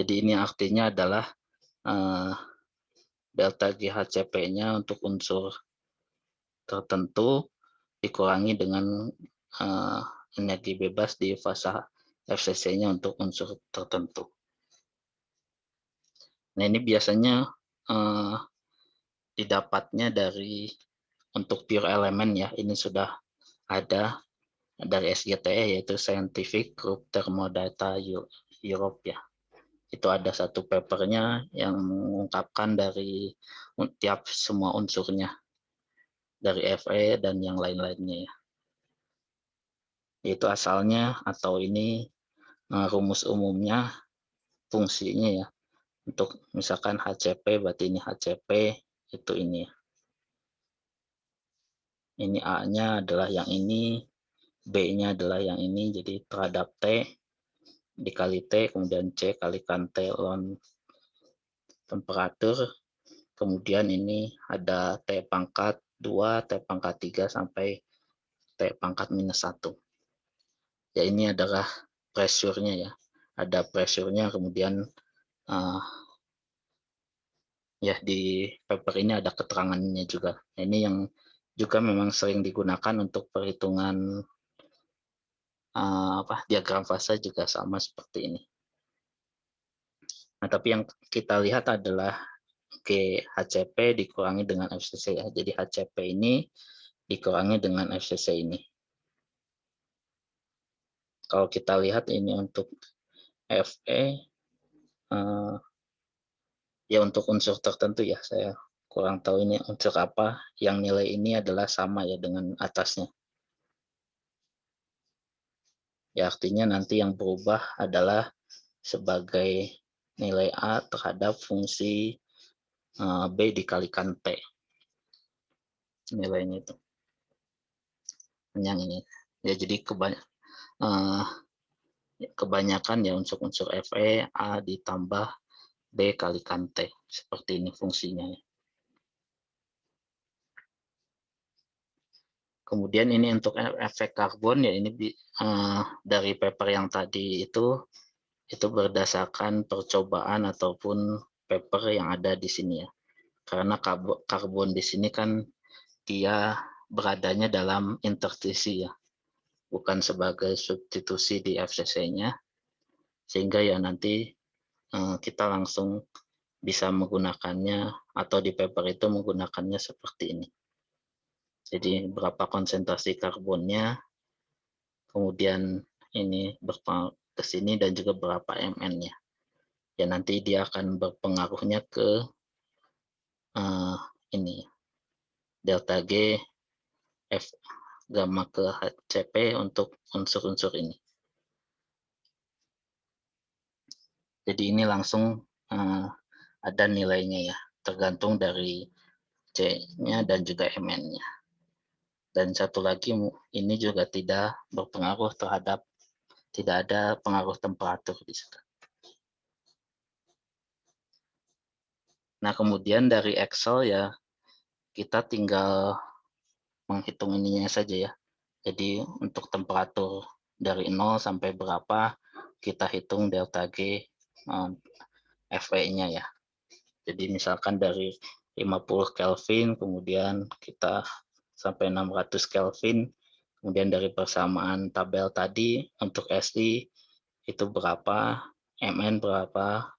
Jadi ini artinya adalah delta GHCP-nya untuk unsur tertentu dikurangi dengan energi bebas di fasa FCC-nya untuk unsur tertentu. Nah ini biasanya didapatnya dari untuk pure elemen ya, ini sudah ada dari SGTE yaitu Scientific Group Thermodata Europe ya. Itu ada satu papernya yang mengungkapkan dari tiap semua unsurnya dari Fe dan yang lain-lainnya ya. Itu asalnya atau ini rumus umumnya, fungsinya ya. Untuk misalkan HCP berarti ini HCP itu ini. Ini A-nya adalah yang ini, B-nya adalah yang ini, jadi terhadap T dikali T, kemudian C kalikan T ln temperatur, kemudian ini ada T pangkat 2, T pangkat 3, sampai T pangkat minus 1. Ya, ini adalah pressure-nya ya. Ada pressure-nya, kemudian ya di paper ini ada keterangannya juga. Ini yang juga memang sering digunakan untuk perhitungan diagram fase juga sama seperti ini. Nah, tapi yang kita lihat adalah HCP dikurangi dengan FCC ya. Jadi HCP ini dikurangi dengan FCC ini. Kalau kita lihat ini untuk FE, ya untuk unsur tertentu ya, saya kurang tahu ini unsur apa, yang nilai ini adalah sama ya dengan atasnya. Ya, artinya nanti yang berubah adalah sebagai nilai A terhadap fungsi B dikalikan T. Nilainya itu. Yang ini. Ya, jadi kebanyakan ya unsur-unsur Fe, A ditambah B kalikan T. Seperti ini fungsinya ya. Kemudian ini untuk efek karbon ya, ini dari paper yang tadi itu berdasarkan percobaan ataupun paper yang ada di sini ya. Karena karbon di sini kan dia beradanya dalam interstisi ya, bukan sebagai substitusi di FCC-nya, sehingga ya nanti kita langsung bisa menggunakannya atau di paper itu menggunakannya seperti ini. Jadi berapa konsentrasi karbonnya, kemudian ini berpengaruh ke sini dan juga berapa Mn-nya. Ya, nanti dia akan berpengaruhnya ke ini delta G F gamma ke HCP untuk unsur-unsur ini. Jadi ini langsung ada nilainya ya, tergantung dari C-nya dan juga Mn-nya. Dan satu lagi, ini juga tidak berpengaruh terhadap, tidak ada pengaruh temperatur di situ. Nah, kemudian dari Excel ya, kita tinggal menghitung ininya saja ya. Jadi untuk temperatur dari 0 sampai berapa, kita hitung delta G Fe-nya ya. Jadi misalkan dari 50 Kelvin, kemudian kita sampai 600 Kelvin, kemudian dari persamaan tabel tadi untuk SI itu berapa, Mn berapa,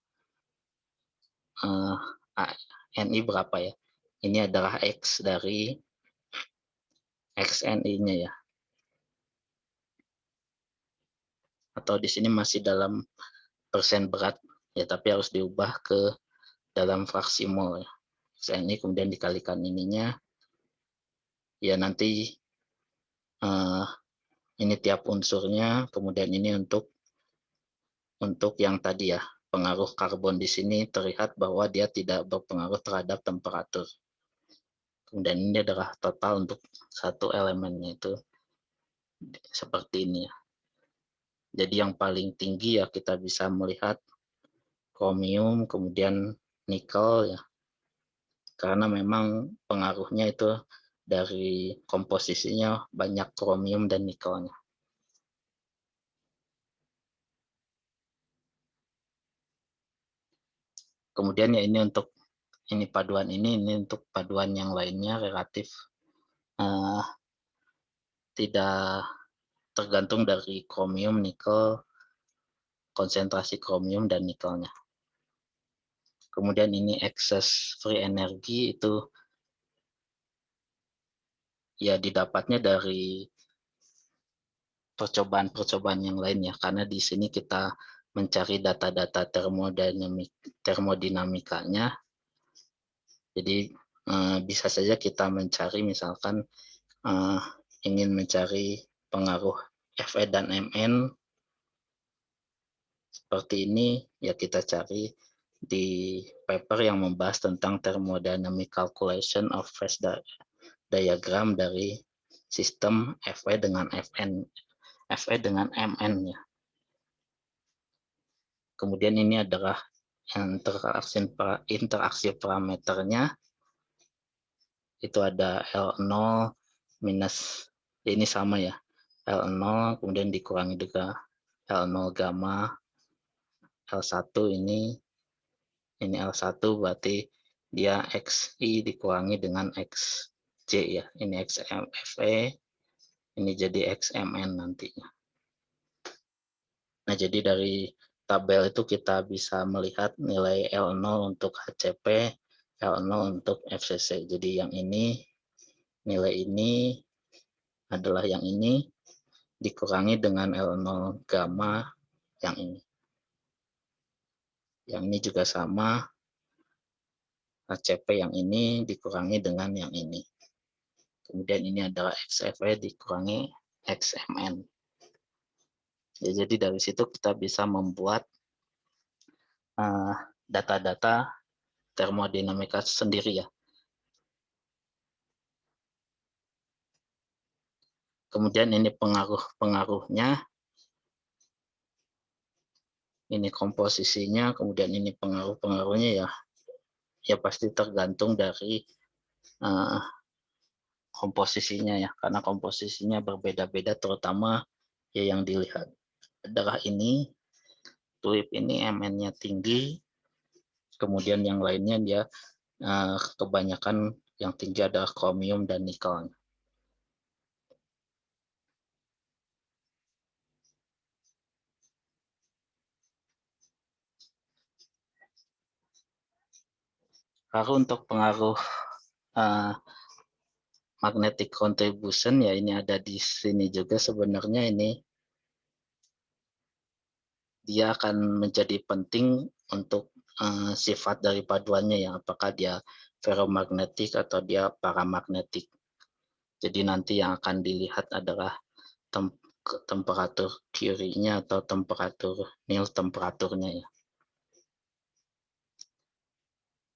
Ni berapa ya. Ini adalah X dari XNI-nya ya. Atau di sini masih dalam persen berat ya, tapi harus diubah ke dalam fraksi mol ya. XNI kemudian dikalikan ininya. Ya, nanti ini tiap unsurnya, kemudian ini untuk yang tadi ya, pengaruh karbon di sini terlihat bahwa dia tidak berpengaruh terhadap temperatur. Kemudian ini adalah total untuk satu elemennya itu seperti ini ya. Jadi yang paling tinggi ya kita bisa melihat kromium, kemudian nikel ya. Karena memang pengaruhnya itu dari komposisinya banyak kromium dan nikelnya. Kemudian ya ini untuk paduan ini untuk paduan yang lainnya relatif tidak tergantung dari kromium, nikel, konsentrasi kromium dan nikelnya. Kemudian ini excess free energy itu ya didapatnya dari percobaan-percobaan yang lain ya, karena di sini kita mencari data-data termodinamikanya. Jadi bisa saja kita mencari misalkan ingin mencari pengaruh Fe dan Mn seperti ini ya, kita cari di paper yang membahas tentang thermodynamic calculation of phase diagram dari sistem Fe dengan Fe dengan Mn ya. Kemudian ini adalah interaksi parameternya, itu ada L0 minus, ini sama ya, L0 kemudian dikurangi juga L0 gamma, L1 ini L1 berarti dia XI dikurangi dengan XJ ya, ini XMFE, ini jadi XMN nantinya. Nah, jadi dari tabel itu kita bisa melihat nilai L0 untuk HCP, L0 untuk FCC. Jadi yang ini, nilai ini adalah yang ini, dikurangi dengan L0 gamma yang ini. Yang ini juga sama, HCP yang ini dikurangi dengan yang ini. Kemudian ini adalah XFE dikurangi XMN. Ya, jadi dari situ kita bisa membuat data-data termodinamika sendiri ya. Kemudian ini pengaruh-pengaruhnya, ini komposisinya, kemudian ini pengaruh-pengaruhnya ya. Ya pasti tergantung dari komposisinya ya, karena komposisinya berbeda-beda, terutama ya yang dilihat adalah ini, tulip ini Mn-nya tinggi, kemudian yang lainnya dia kebanyakan yang tinggi adalah kromium dan nikel. Lalu untuk pengaruh magnetic contribution ya, ini ada di sini juga sebenarnya, ini dia akan menjadi penting untuk sifat dari paduannya ya, apakah dia ferromagnetik atau dia paramagnetik. Jadi nanti yang akan dilihat adalah temperatur Curie-nya atau temperatur nil temperaturnya ya.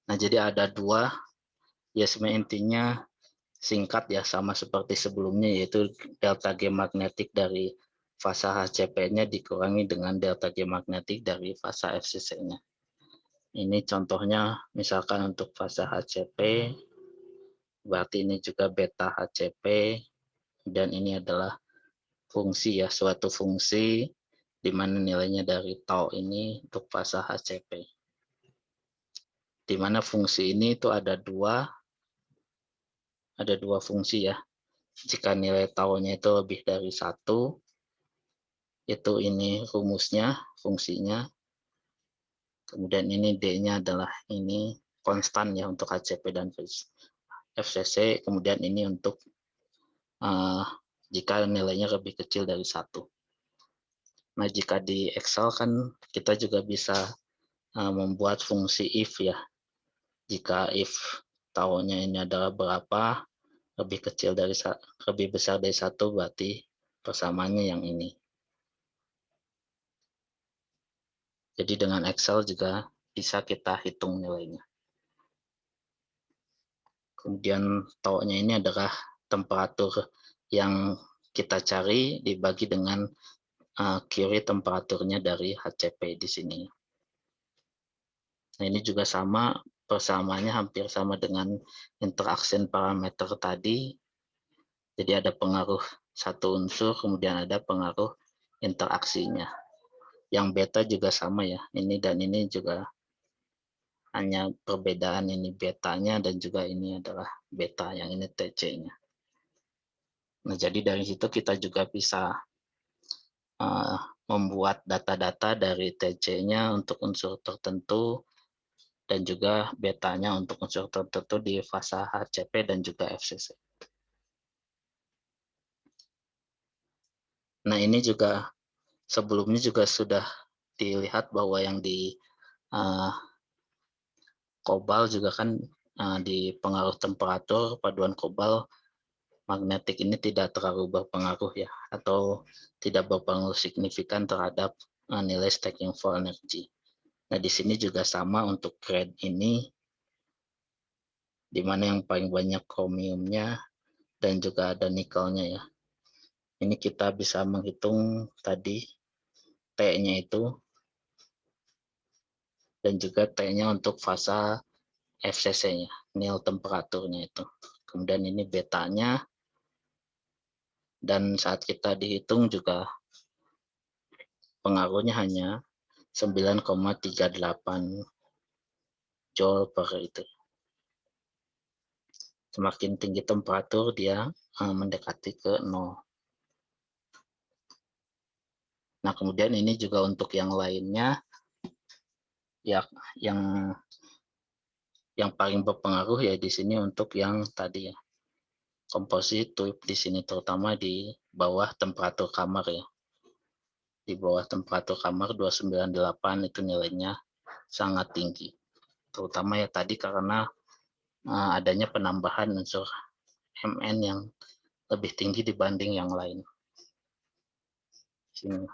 Nah, jadi ada dua, ya sebenarnya intinya singkat ya, sama seperti sebelumnya, yaitu delta G magnetik dari fasa HCP-nya dikurangi dengan delta G magnetik dari fasa FCC-nya. Ini contohnya misalkan untuk fasa HCP, berarti ini juga beta HCP, dan ini adalah fungsi ya, suatu fungsi di mana nilainya dari tau ini untuk fasa HCP. Di mana fungsi ini itu ada dua fungsi ya. Jika nilai tau-nya itu lebih dari 1, itu ini rumusnya, fungsinya. Kemudian ini D-nya adalah ini konstan ya untuk HCP dan FCC. Kemudian ini untuk jika nilainya lebih kecil dari 1. Nah, jika di Excel kan kita juga bisa membuat fungsi if ya. Jika if taunya ini adalah berapa, lebih besar dari 1, berarti persamaannya yang ini. Jadi dengan Excel juga bisa kita hitung nilainya. Kemudian taunya ini adalah temperatur yang kita cari dibagi dengan Curie temperaturnya dari HCP di sini. Nah, ini juga sama, persamaannya hampir sama dengan interaksi parameter tadi. Jadi ada pengaruh satu unsur, kemudian ada pengaruh interaksinya. Yang beta juga sama ya, ini dan ini juga hanya perbedaan, ini betanya dan juga ini adalah beta, yang ini TC-nya. Nah, jadi dari situ kita juga bisa membuat data-data dari TC-nya untuk unsur tertentu dan juga betanya untuk unsur tertentu di fasa HCP dan juga FCC. Nah, ini juga sebelumnya juga sudah dilihat bahwa yang di kobal juga kan di pengaruh temperatur paduan kobal magnetik ini tidak terlalu berpengaruh ya, atau tidak berpengaruh signifikan terhadap nilai stacking for energy. Nah, di sini juga sama untuk grade ini, di mana yang paling banyak kromiumnya dan juga ada nikelnya ya. Ini kita bisa menghitung tadi T-nya itu dan juga T-nya untuk fasa FCC-nya, nil temperaturnya itu. Kemudian ini betanya, dan saat kita dihitung juga pengaruhnya hanya 9,38 joule per itu. Semakin tinggi temperatur dia mendekati ke 0. Nah, kemudian ini juga untuk yang lainnya, ya yang paling berpengaruh ya di sini untuk yang tadi ya, composite tube di sini, terutama di bawah temperatur kamar ya. Di bawah temperatur kamar 298 itu nilainya sangat tinggi. Terutama ya tadi karena adanya penambahan unsur Mn yang lebih tinggi dibanding yang lain. Sini,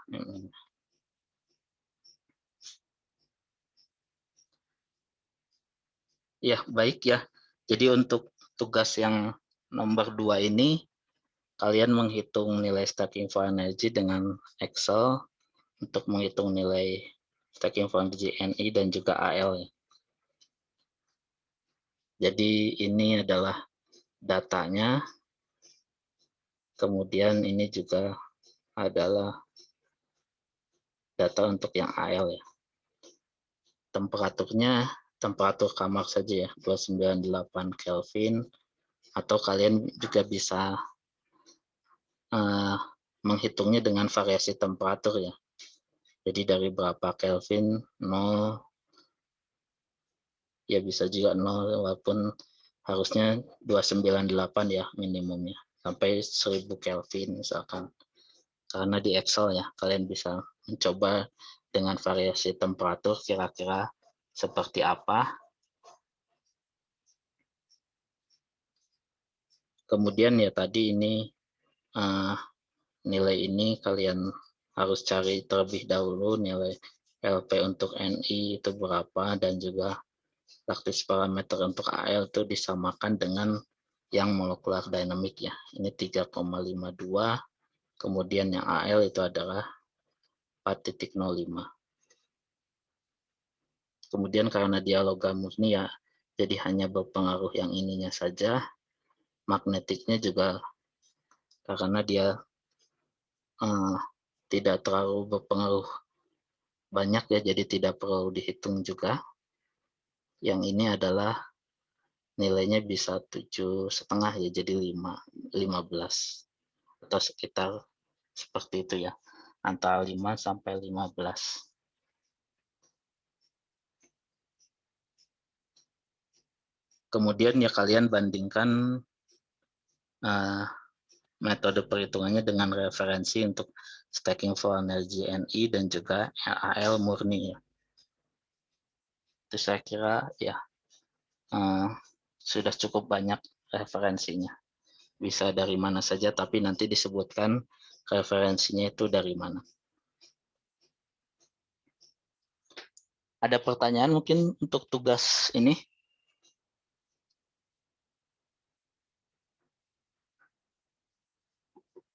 ya, baik ya. Jadi untuk tugas yang nomor 2 ini, kalian menghitung nilai stacking for energy dengan Excel untuk menghitung nilai stacking for energy NI dan juga AL ya. Jadi ini adalah datanya, kemudian ini juga adalah data untuk yang AL ya. Temperaturnya, temperatur kamar saja ya, 298 Kelvin, atau kalian juga bisa menghitungnya dengan variasi temperatur ya. Jadi dari berapa Kelvin, 0, ya bisa juga 0, walaupun harusnya 298 ya minimumnya, sampai 1000 Kelvin misalkan. Karena di Excel ya, kalian bisa mencoba dengan variasi temperatur kira-kira seperti apa. Kemudian ya tadi ini nilai ini kalian harus cari terlebih dahulu nilai LP untuk NI itu berapa, dan juga laktis parameter untuk AL itu disamakan dengan yang molecular dynamic ya. Ini 3,52, kemudian yang AL itu adalah 4,05. Kemudian karena dia logam murni ya, jadi hanya berpengaruh yang ininya saja. Magnetiknya juga karena dia tidak terlalu berpengaruh banyak ya, jadi tidak perlu dihitung juga. Yang ini adalah nilainya bisa 7,5 ya, jadi 15 atau sekitar seperti itu ya, antara 5 sampai 15. Kemudian ya kalian bandingkan metode perhitungannya dengan referensi untuk stacking for energy NI dan juga AL murni ya. Itu saya kira ya sudah cukup banyak referensinya. Bisa dari mana saja, tapi nanti disebutkan referensinya itu dari mana. Ada pertanyaan mungkin untuk tugas ini?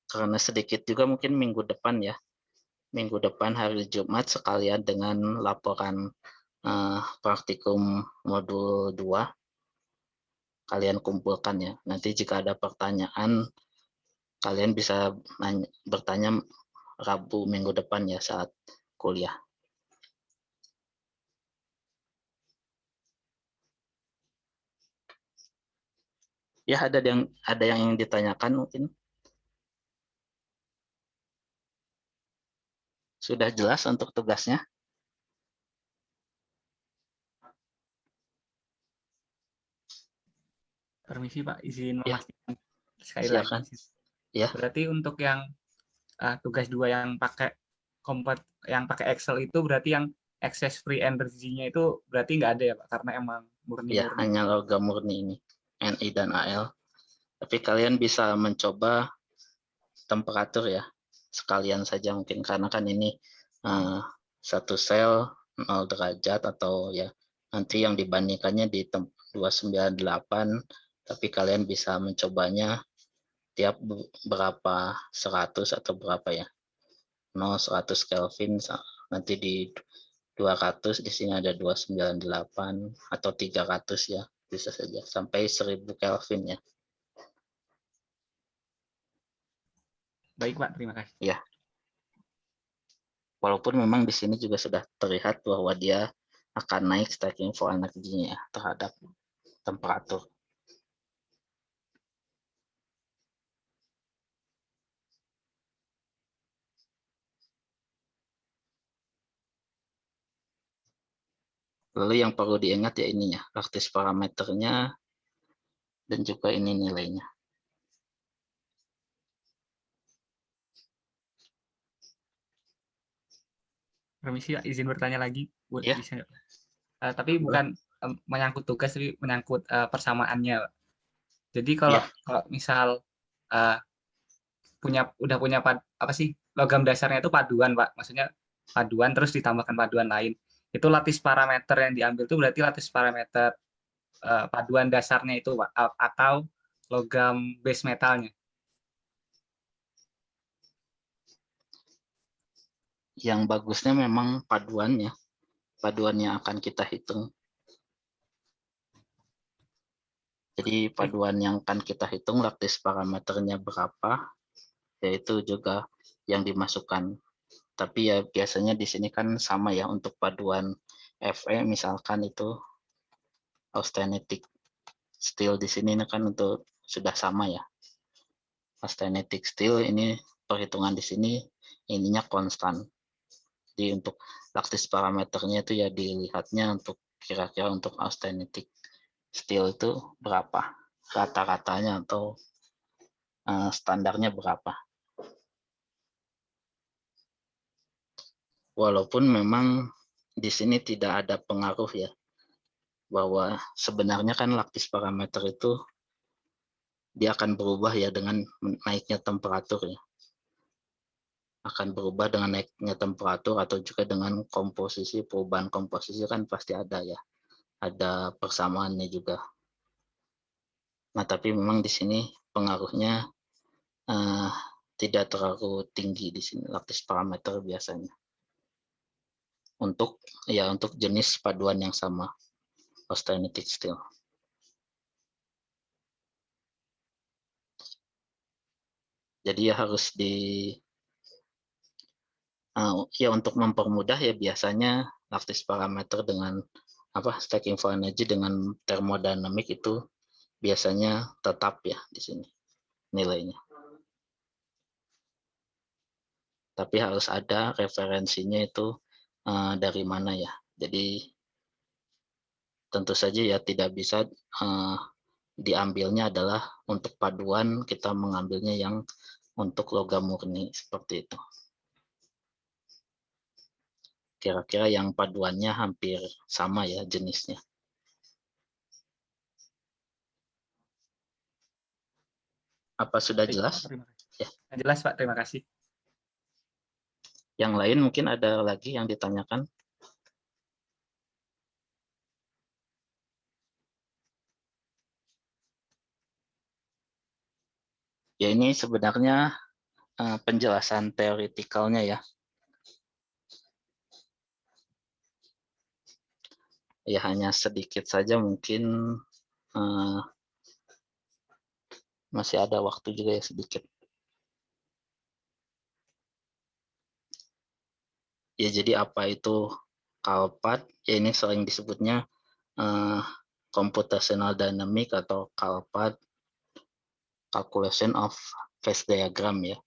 Karena sedikit juga mungkin minggu depan ya. Minggu depan hari Jumat sekalian dengan laporan praktikum modul 2 kalian kumpulkan ya. Nanti jika ada pertanyaan kalian bisa bertanya Rabu minggu depan ya saat kuliah. Ya, ada yang ingin ditanyakan mungkin. Sudah jelas untuk tugasnya? Permisi Pak, izin Ya, memastikan sekali silakan. lagi. Ya. Berarti untuk yang tugas 2 yang pakai Excel itu berarti yang excess free energy-nya itu berarti nggak ada ya Pak, karena emang murni. Ya, hanya logam murni ini, NI dan AL. Tapi kalian bisa mencoba temperatur ya, sekalian saja mungkin, karena kan ini satu sel 0 derajat, atau ya nanti yang dibandingkannya di 298, tapi kalian bisa mencobanya tiap berapa 100 atau berapa ya, 0 100 Kelvin, nanti di 200 di sini ada 298 atau 300 ya, bisa saja sampai 1000 Kelvin ya. Baik Pak, terima kasih. Ya. Walaupun memang di sini juga sudah terlihat bahwa dia akan naik stacking for energy-nya terhadap temperatur. Lalu yang perlu diingat ya ininya, lattice parameternya dan juga ini nilainya. Permisi Pak, izin bertanya lagi. Ya. Bisa. Tapi bukan menyangkut tugas, tapi menyangkut persamaannya, Pak. Jadi kalau misal udah punya logam dasarnya itu paduan, Pak. Maksudnya paduan terus ditambahkan paduan lain. Itu lattice parameter yang diambil itu berarti lattice parameter paduan dasarnya itu, Pak, atau logam base metalnya. Yang bagusnya memang paduannya akan kita hitung. Jadi paduan yang akan kita hitung lattice parameternya berapa, yaitu juga yang dimasukkan. Tapi ya biasanya di sini kan sama ya untuk paduan Fe misalkan itu austenitic steel di sini kan untuk sudah sama ya. Austenitic steel ini perhitungan di sini ininya konstan. Jadi untuk lattice parameternya itu ya dilihatnya untuk kira-kira untuk austenitic steel itu berapa rata-ratanya atau standarnya berapa. Walaupun memang di sini tidak ada pengaruh ya, bahwa sebenarnya kan lattice parameter itu dia akan berubah ya dengan naiknya temperatur ya. Akan berubah dengan naiknya temperatur atau juga dengan komposisi, perubahan komposisi kan pasti ada ya. Ada persamaannya juga. Nah, tapi memang di sini pengaruhnya tidak terlalu tinggi di sini lattice parameter biasanya. Untuk jenis paduan yang sama, austenitic steel. Jadi ya harus untuk mempermudah ya biasanya lattice parameter dengan stacking for energy dengan thermodynamic itu biasanya tetap ya di sini nilainya. Tapi harus ada referensinya itu dari mana ya. Jadi tentu saja ya tidak bisa diambilnya adalah untuk paduan, kita mengambilnya yang untuk logam murni seperti itu. Kira-kira yang paduannya hampir sama ya jenisnya. Apa sudah jelas? Ya. Jelas Pak, terima kasih. Yang lain mungkin ada lagi yang ditanyakan? Ya ini sebenarnya penjelasan teoretikalnya ya. Ya hanya sedikit saja mungkin masih ada waktu juga ya sedikit. Ya jadi apa itu CALPAT? Ya ini sering disebutnya computational dynamic atau CALPAT, calculation of phase diagram ya.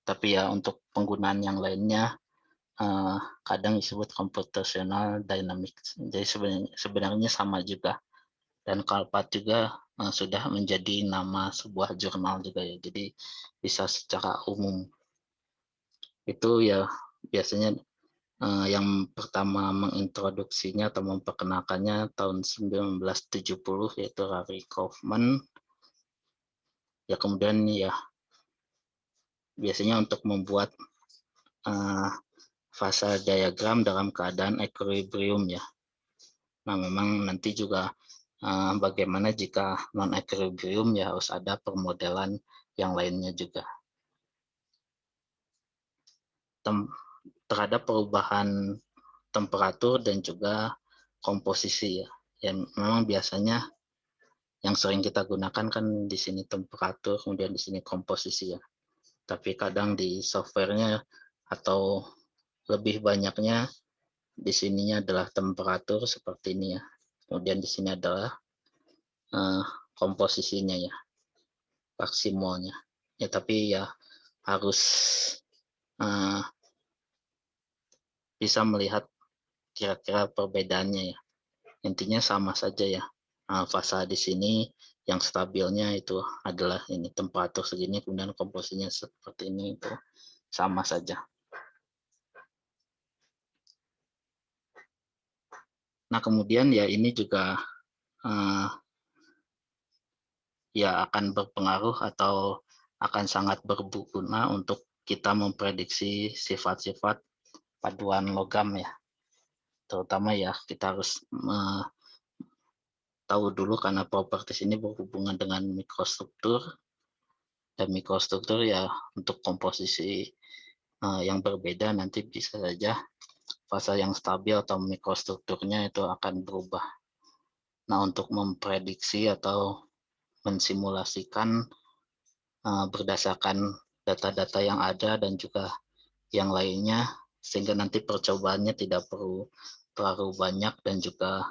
Tapi ya untuk penggunaan yang lainnya kadang disebut computational dynamics. Jadi sebenarnya sama juga. Dan CALPAT juga sudah menjadi nama sebuah jurnal juga ya. Jadi bisa secara umum. Itu ya biasanya yang pertama mengintroduksinya atau memperkenalkannya tahun 1970 yaitu Larry Kaufman. Ya kemudian ya biasanya untuk membuat fase diagram dalam keadaan equilibrium ya. Nah memang nanti juga bagaimana jika non equilibrium ya harus ada permodelan yang lainnya juga. Terhadap perubahan temperatur dan juga komposisi ya. Yang memang biasanya yang sering kita gunakan kan di sini temperatur, kemudian di sini komposisi ya. Tapi kadang di softwarenya atau lebih banyaknya di sininya adalah temperatur seperti ini ya. Kemudian di sini adalah komposisinya ya, maksimumnya. Ya tapi ya harus bisa melihat kira-kira perbedaannya ya. Intinya sama saja ya. Fasa di sini yang stabilnya itu adalah ini temperatur segini, kemudian komposisinya seperti ini, itu sama saja. Nah kemudian ya ini juga ya akan berpengaruh atau akan sangat berguna untuk kita memprediksi sifat-sifat paduan logam ya. Terutama ya kita harus tahu dulu karena properties ini berhubungan dengan mikrostruktur, dan mikrostruktur ya untuk komposisi yang berbeda nanti bisa saja fasa yang stabil atau mikrostrukturnya itu akan berubah. Nah untuk memprediksi atau mensimulasikan berdasarkan data-data yang ada dan juga yang lainnya, sehingga nanti percobaannya tidak perlu terlalu banyak dan juga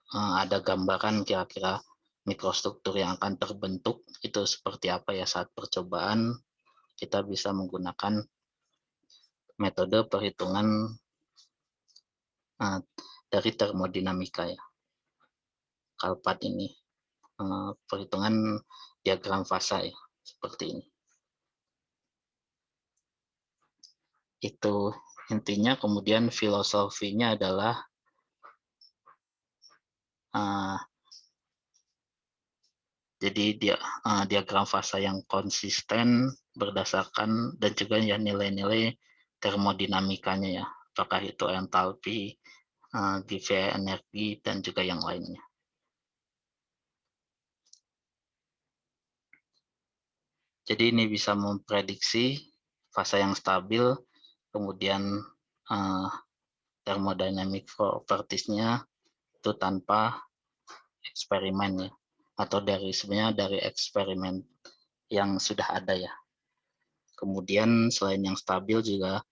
ada gambaran kira-kira mikrostruktur yang akan terbentuk itu seperti apa ya saat percobaan. Kita bisa menggunakan metode perhitungan dari termodinamika ya, CALPAT ini, perhitungan diagram fasa ya, seperti ini. Itu intinya. Kemudian filosofinya adalah jadi diagram fasa yang konsisten berdasarkan dan juga ya nilai-nilai termodinamikanya ya, apakah itu entalpi, GVA energi dan juga yang lainnya. Jadi ini bisa memprediksi fasa yang stabil, kemudian thermodynamic properties-nya itu tanpa eksperimen ya, atau sebenarnya dari eksperimen yang sudah ada ya. Kemudian selain yang stabil juga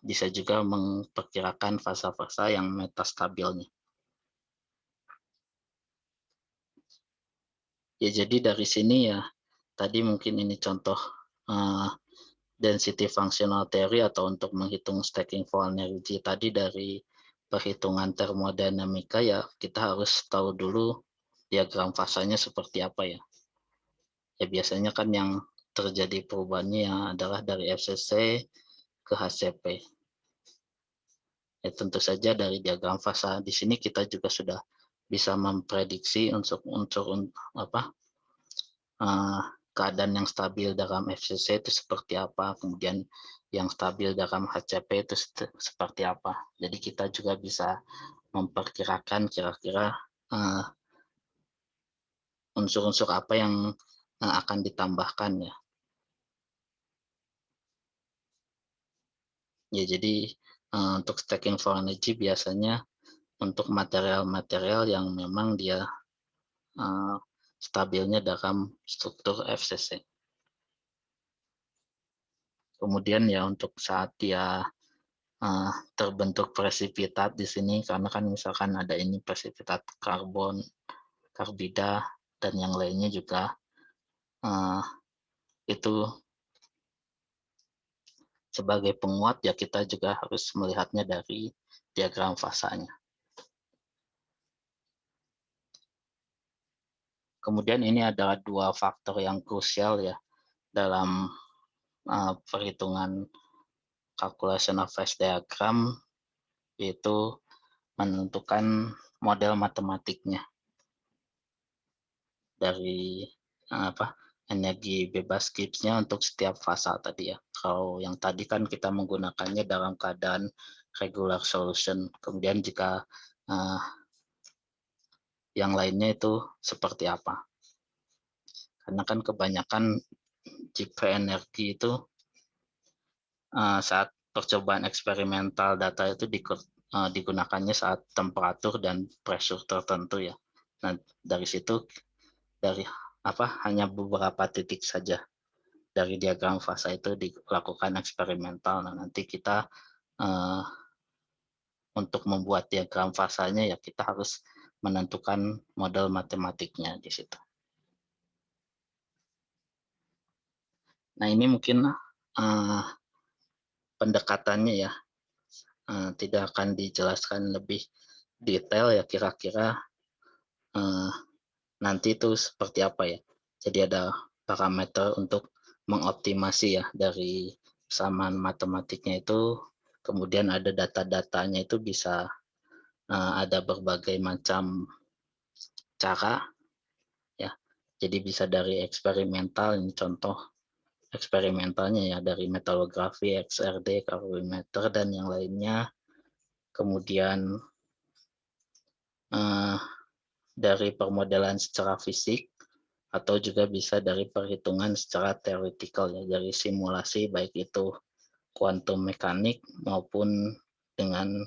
bisa juga memperkirakan fasa-fasa yang metastabilnya. Ya jadi dari sini ya, tadi mungkin ini contoh density functional theory atau untuk menghitung stacking for energy tadi dari perhitungan termodinamika ya, kita harus tahu dulu diagram fasanya seperti apa ya. Ya biasanya kan yang terjadi perubahannya adalah dari FCC ke HCP. Ya tentu saja dari diagram fasa di sini kita juga sudah bisa memprediksi unsur keadaan yang stabil dalam FCC itu seperti apa, kemudian yang stabil dalam HCP itu seperti apa. Jadi kita juga bisa memperkirakan kira-kira unsur-unsur apa yang akan ditambahkan ya. Ya jadi untuk stacking for energy biasanya untuk material-material yang memang dia stabilnya dalam struktur FCC. Kemudian ya untuk saat dia terbentuk presipitat di sini, karena kan misalkan ada ini presipitat karbon, karbida, dan yang lainnya juga itu sebagai penguat ya kita juga harus melihatnya dari diagram fasanya. Kemudian ini adalah dua faktor yang krusial ya dalam perhitungan calculation of phase diagram, yaitu menentukan model matematiknya dari energi bebas Gibbs-nya untuk setiap fasa tadi ya. Kalau yang tadi kan kita menggunakannya dalam keadaan regular solution. Kemudian jika yang lainnya itu seperti apa? Karena kan kebanyakan mencipta energi itu saat percobaan eksperimental data itu digunakannya saat temperatur dan pressure tertentu ya. Nah, dari situ hanya beberapa titik saja dari diagram fasa itu dilakukan eksperimental. Nah, nanti kita untuk membuat diagram fasanya ya kita harus menentukan model matematiknya di situ. Nah, ini mungkin pendekatannya ya, tidak akan dijelaskan lebih detail ya, kira-kira nanti itu seperti apa ya. Jadi ada parameter untuk mengoptimasi ya dari persamaan matematiknya itu, kemudian ada data-datanya itu bisa ada berbagai macam cara ya. Jadi bisa dari eksperimental, ini contoh eksperimentalnya ya, dari metalografi, XRD, kalorimeter dan yang lainnya. Kemudian dari permodelan secara fisik atau juga bisa dari perhitungan secara teoretikal ya, dari simulasi baik itu kuantum mekanik maupun dengan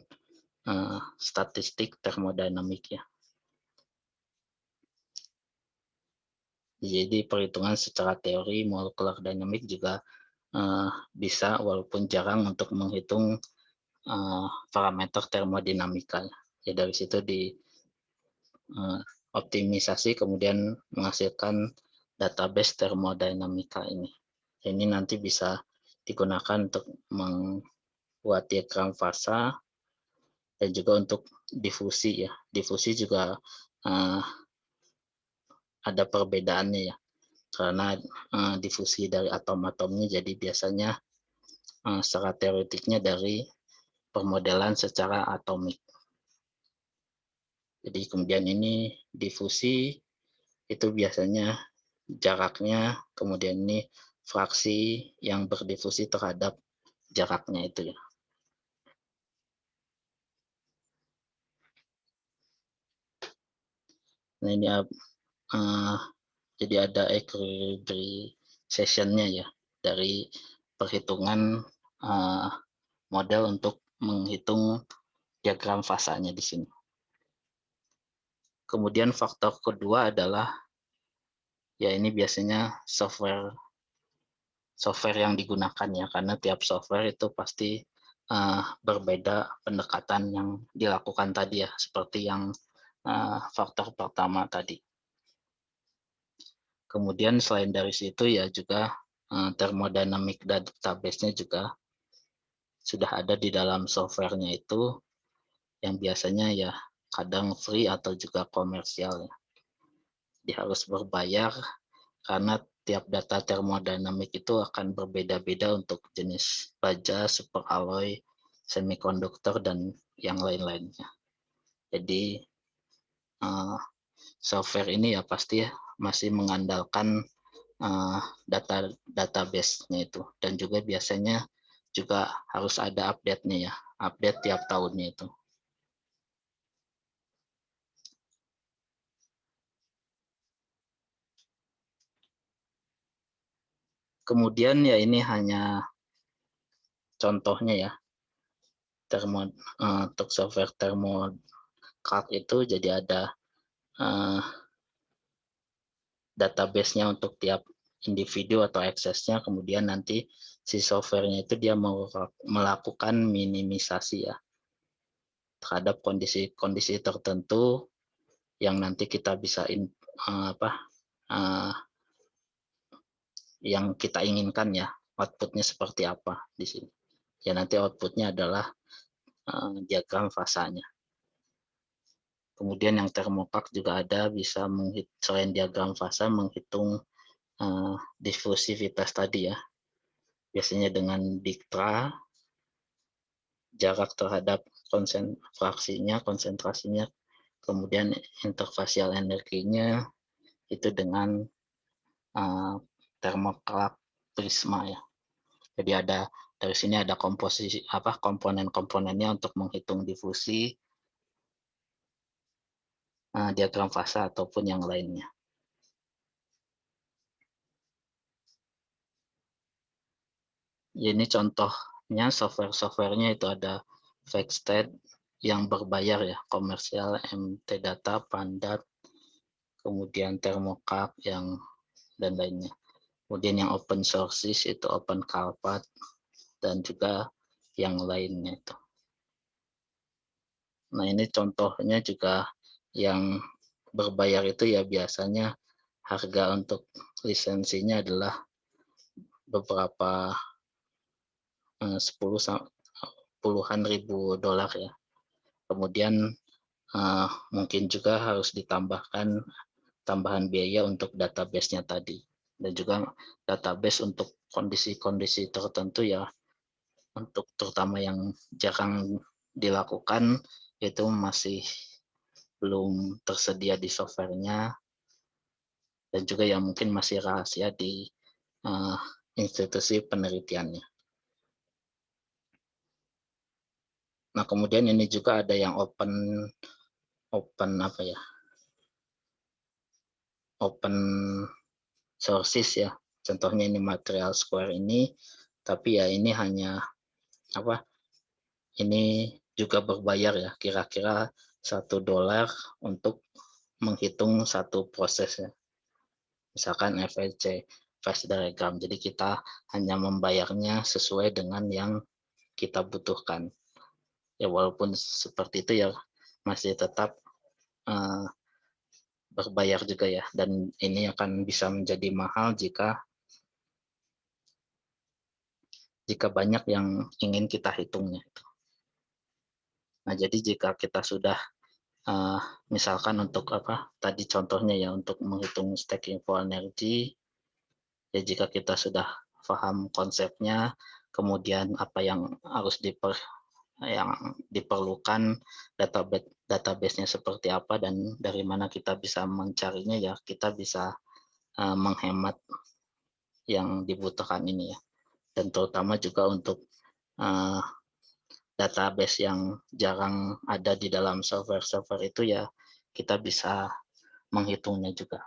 statistik termodinamik ya. Jadi perhitungan secara teori molekular dinamik juga bisa walaupun jarang untuk menghitung parameter termodinamika. Ya dari situ di optimisasi kemudian menghasilkan database termodinamika ini. Ini nanti bisa digunakan untuk membuat diagram fasa dan juga untuk difusi ya. Difusi juga ada perbedaannya ya, karena difusi dari atom-atomnya, jadi biasanya secara teoretiknya dari permodelan secara atomik. Jadi kemudian ini difusi itu biasanya jaraknya, kemudian ini fraksi yang berdifusi terhadap jaraknya itu ya. Nah ini jadi ada equilibration-nya ya, dari perhitungan model untuk menghitung diagram fasanya di sini. Kemudian faktor kedua adalah ya ini biasanya software yang digunakan ya, karena tiap software itu pasti berbeda pendekatan yang dilakukan tadi ya, seperti yang faktor pertama tadi. Kemudian selain dari situ ya juga thermodynamic database-nya juga sudah ada di dalam softwarenya itu, yang biasanya ya kadang free atau juga komersial ya. Dia harus berbayar karena tiap data termodinamik itu akan berbeda-beda untuk jenis baja, superalloy, semikonduktor dan yang lain-lainnya. Jadi software ini ya pasti masih mengandalkan database-nya itu, dan juga biasanya juga harus ada update-nya ya, update tiap tahunnya itu. Kemudian ya ini hanya contohnya ya, untuk software ThermoCalc itu jadi ada database-nya untuk tiap individu atau aksesnya, kemudian nanti si software-nya itu dia mau melakukan minimisasi ya terhadap kondisi-kondisi tertentu yang nanti kita bisa yang kita inginkan ya, outputnya seperti apa di sini. Ya nanti outputnya adalah diagram fasanya. Kemudian yang ThermoCalc juga ada bisa selain diagram fasa menghitung difusivitas tadi ya. Biasanya dengan diktra, jarak terhadap konsentrasinya, kemudian interfasial energinya itu dengan ThermoCalc Prisma ya. Jadi ada dari sini ada komposisi komponen-komponennya untuk menghitung difusi, diagram fasa ataupun yang lainnya. Ya, ini contohnya software-softwarenya itu ada Vexted yang berbayar ya, komersial, MT Data, Pandat, kemudian Thermocap yang dan lainnya. Kemudian yang open sources itu OpenCalpat dan juga yang lainnya itu. Nah, ini contohnya juga yang berbayar itu ya biasanya harga untuk lisensinya adalah beberapa 10 puluhan ribu dolar ya. Kemudian mungkin juga harus ditambahkan tambahan biaya untuk database-nya tadi. Dan juga database untuk kondisi-kondisi tertentu ya, untuk terutama yang jarang dilakukan itu masih belum tersedia di softwarenya, dan juga yang mungkin masih rahasia di institusi penelitiannya. Nah, kemudian ini juga ada yang open apa ya? Open sources ya. Contohnya ini Material Square ini, tapi ya ini hanya apa? Ini juga berbayar ya, kira-kira $1 untuk menghitung satu proses ya. Misalkan FEC, fast diagram. Jadi kita hanya membayarnya sesuai dengan yang kita butuhkan. Ya walaupun seperti itu ya masih tetap berbayar juga ya, dan ini akan bisa menjadi mahal jika banyak yang ingin kita hitungnya. Nah, jadi jika kita sudah misalkan untuk apa tadi contohnya ya, untuk menghitung stacking for energy, ya jika kita sudah paham konsepnya, kemudian apa yang harus diperlukan, database-nya seperti apa, dan dari mana kita bisa mencarinya, ya kita bisa menghemat yang dibutuhkan ini ya. Dan terutama juga untuk database yang jarang ada di dalam server-server itu ya, kita bisa menghitungnya juga.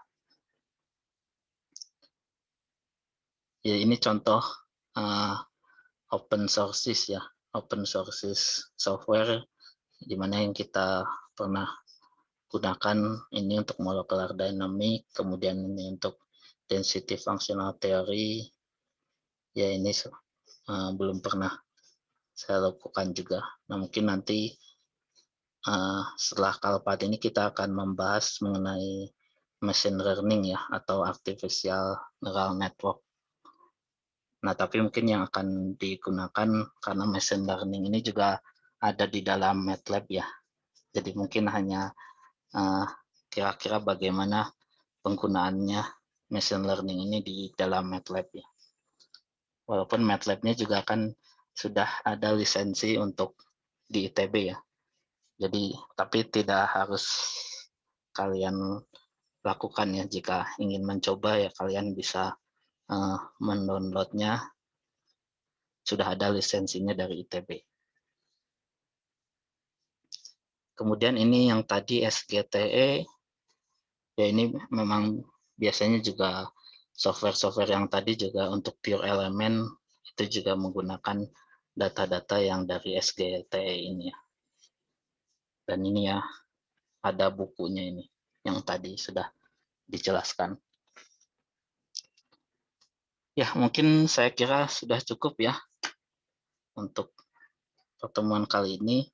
Ya, ini contoh open sources ya, open sources software di mana yang kita pernah gunakan ini untuk molecular dynamic, kemudian ini untuk density functional theory. Ya, ini belum pernah saya lakukan juga. Nah, mungkin nanti setelah Calpat ini kita akan membahas mengenai machine learning ya, atau artificial neural network. Nah, tapi mungkin yang akan digunakan karena machine learning ini juga ada di dalam MATLAB ya. Jadi mungkin hanya kira-kira bagaimana penggunaannya machine learning ini di dalam MATLAB ya. Walaupun MATLAB-nya juga kan sudah ada lisensi untuk di ITB ya. Jadi tapi tidak harus kalian lakukan ya. Jika ingin mencoba ya kalian bisa mendownloadnya, sudah ada lisensinya dari ITB. Kemudian ini yang tadi SGTE, ya ini memang biasanya juga software-software yang tadi juga untuk pure element itu juga menggunakan data-data yang dari SGTE ini ya. Dan ini ya ada bukunya ini yang tadi sudah dijelaskan. Ya, mungkin saya kira sudah cukup ya untuk pertemuan kali ini.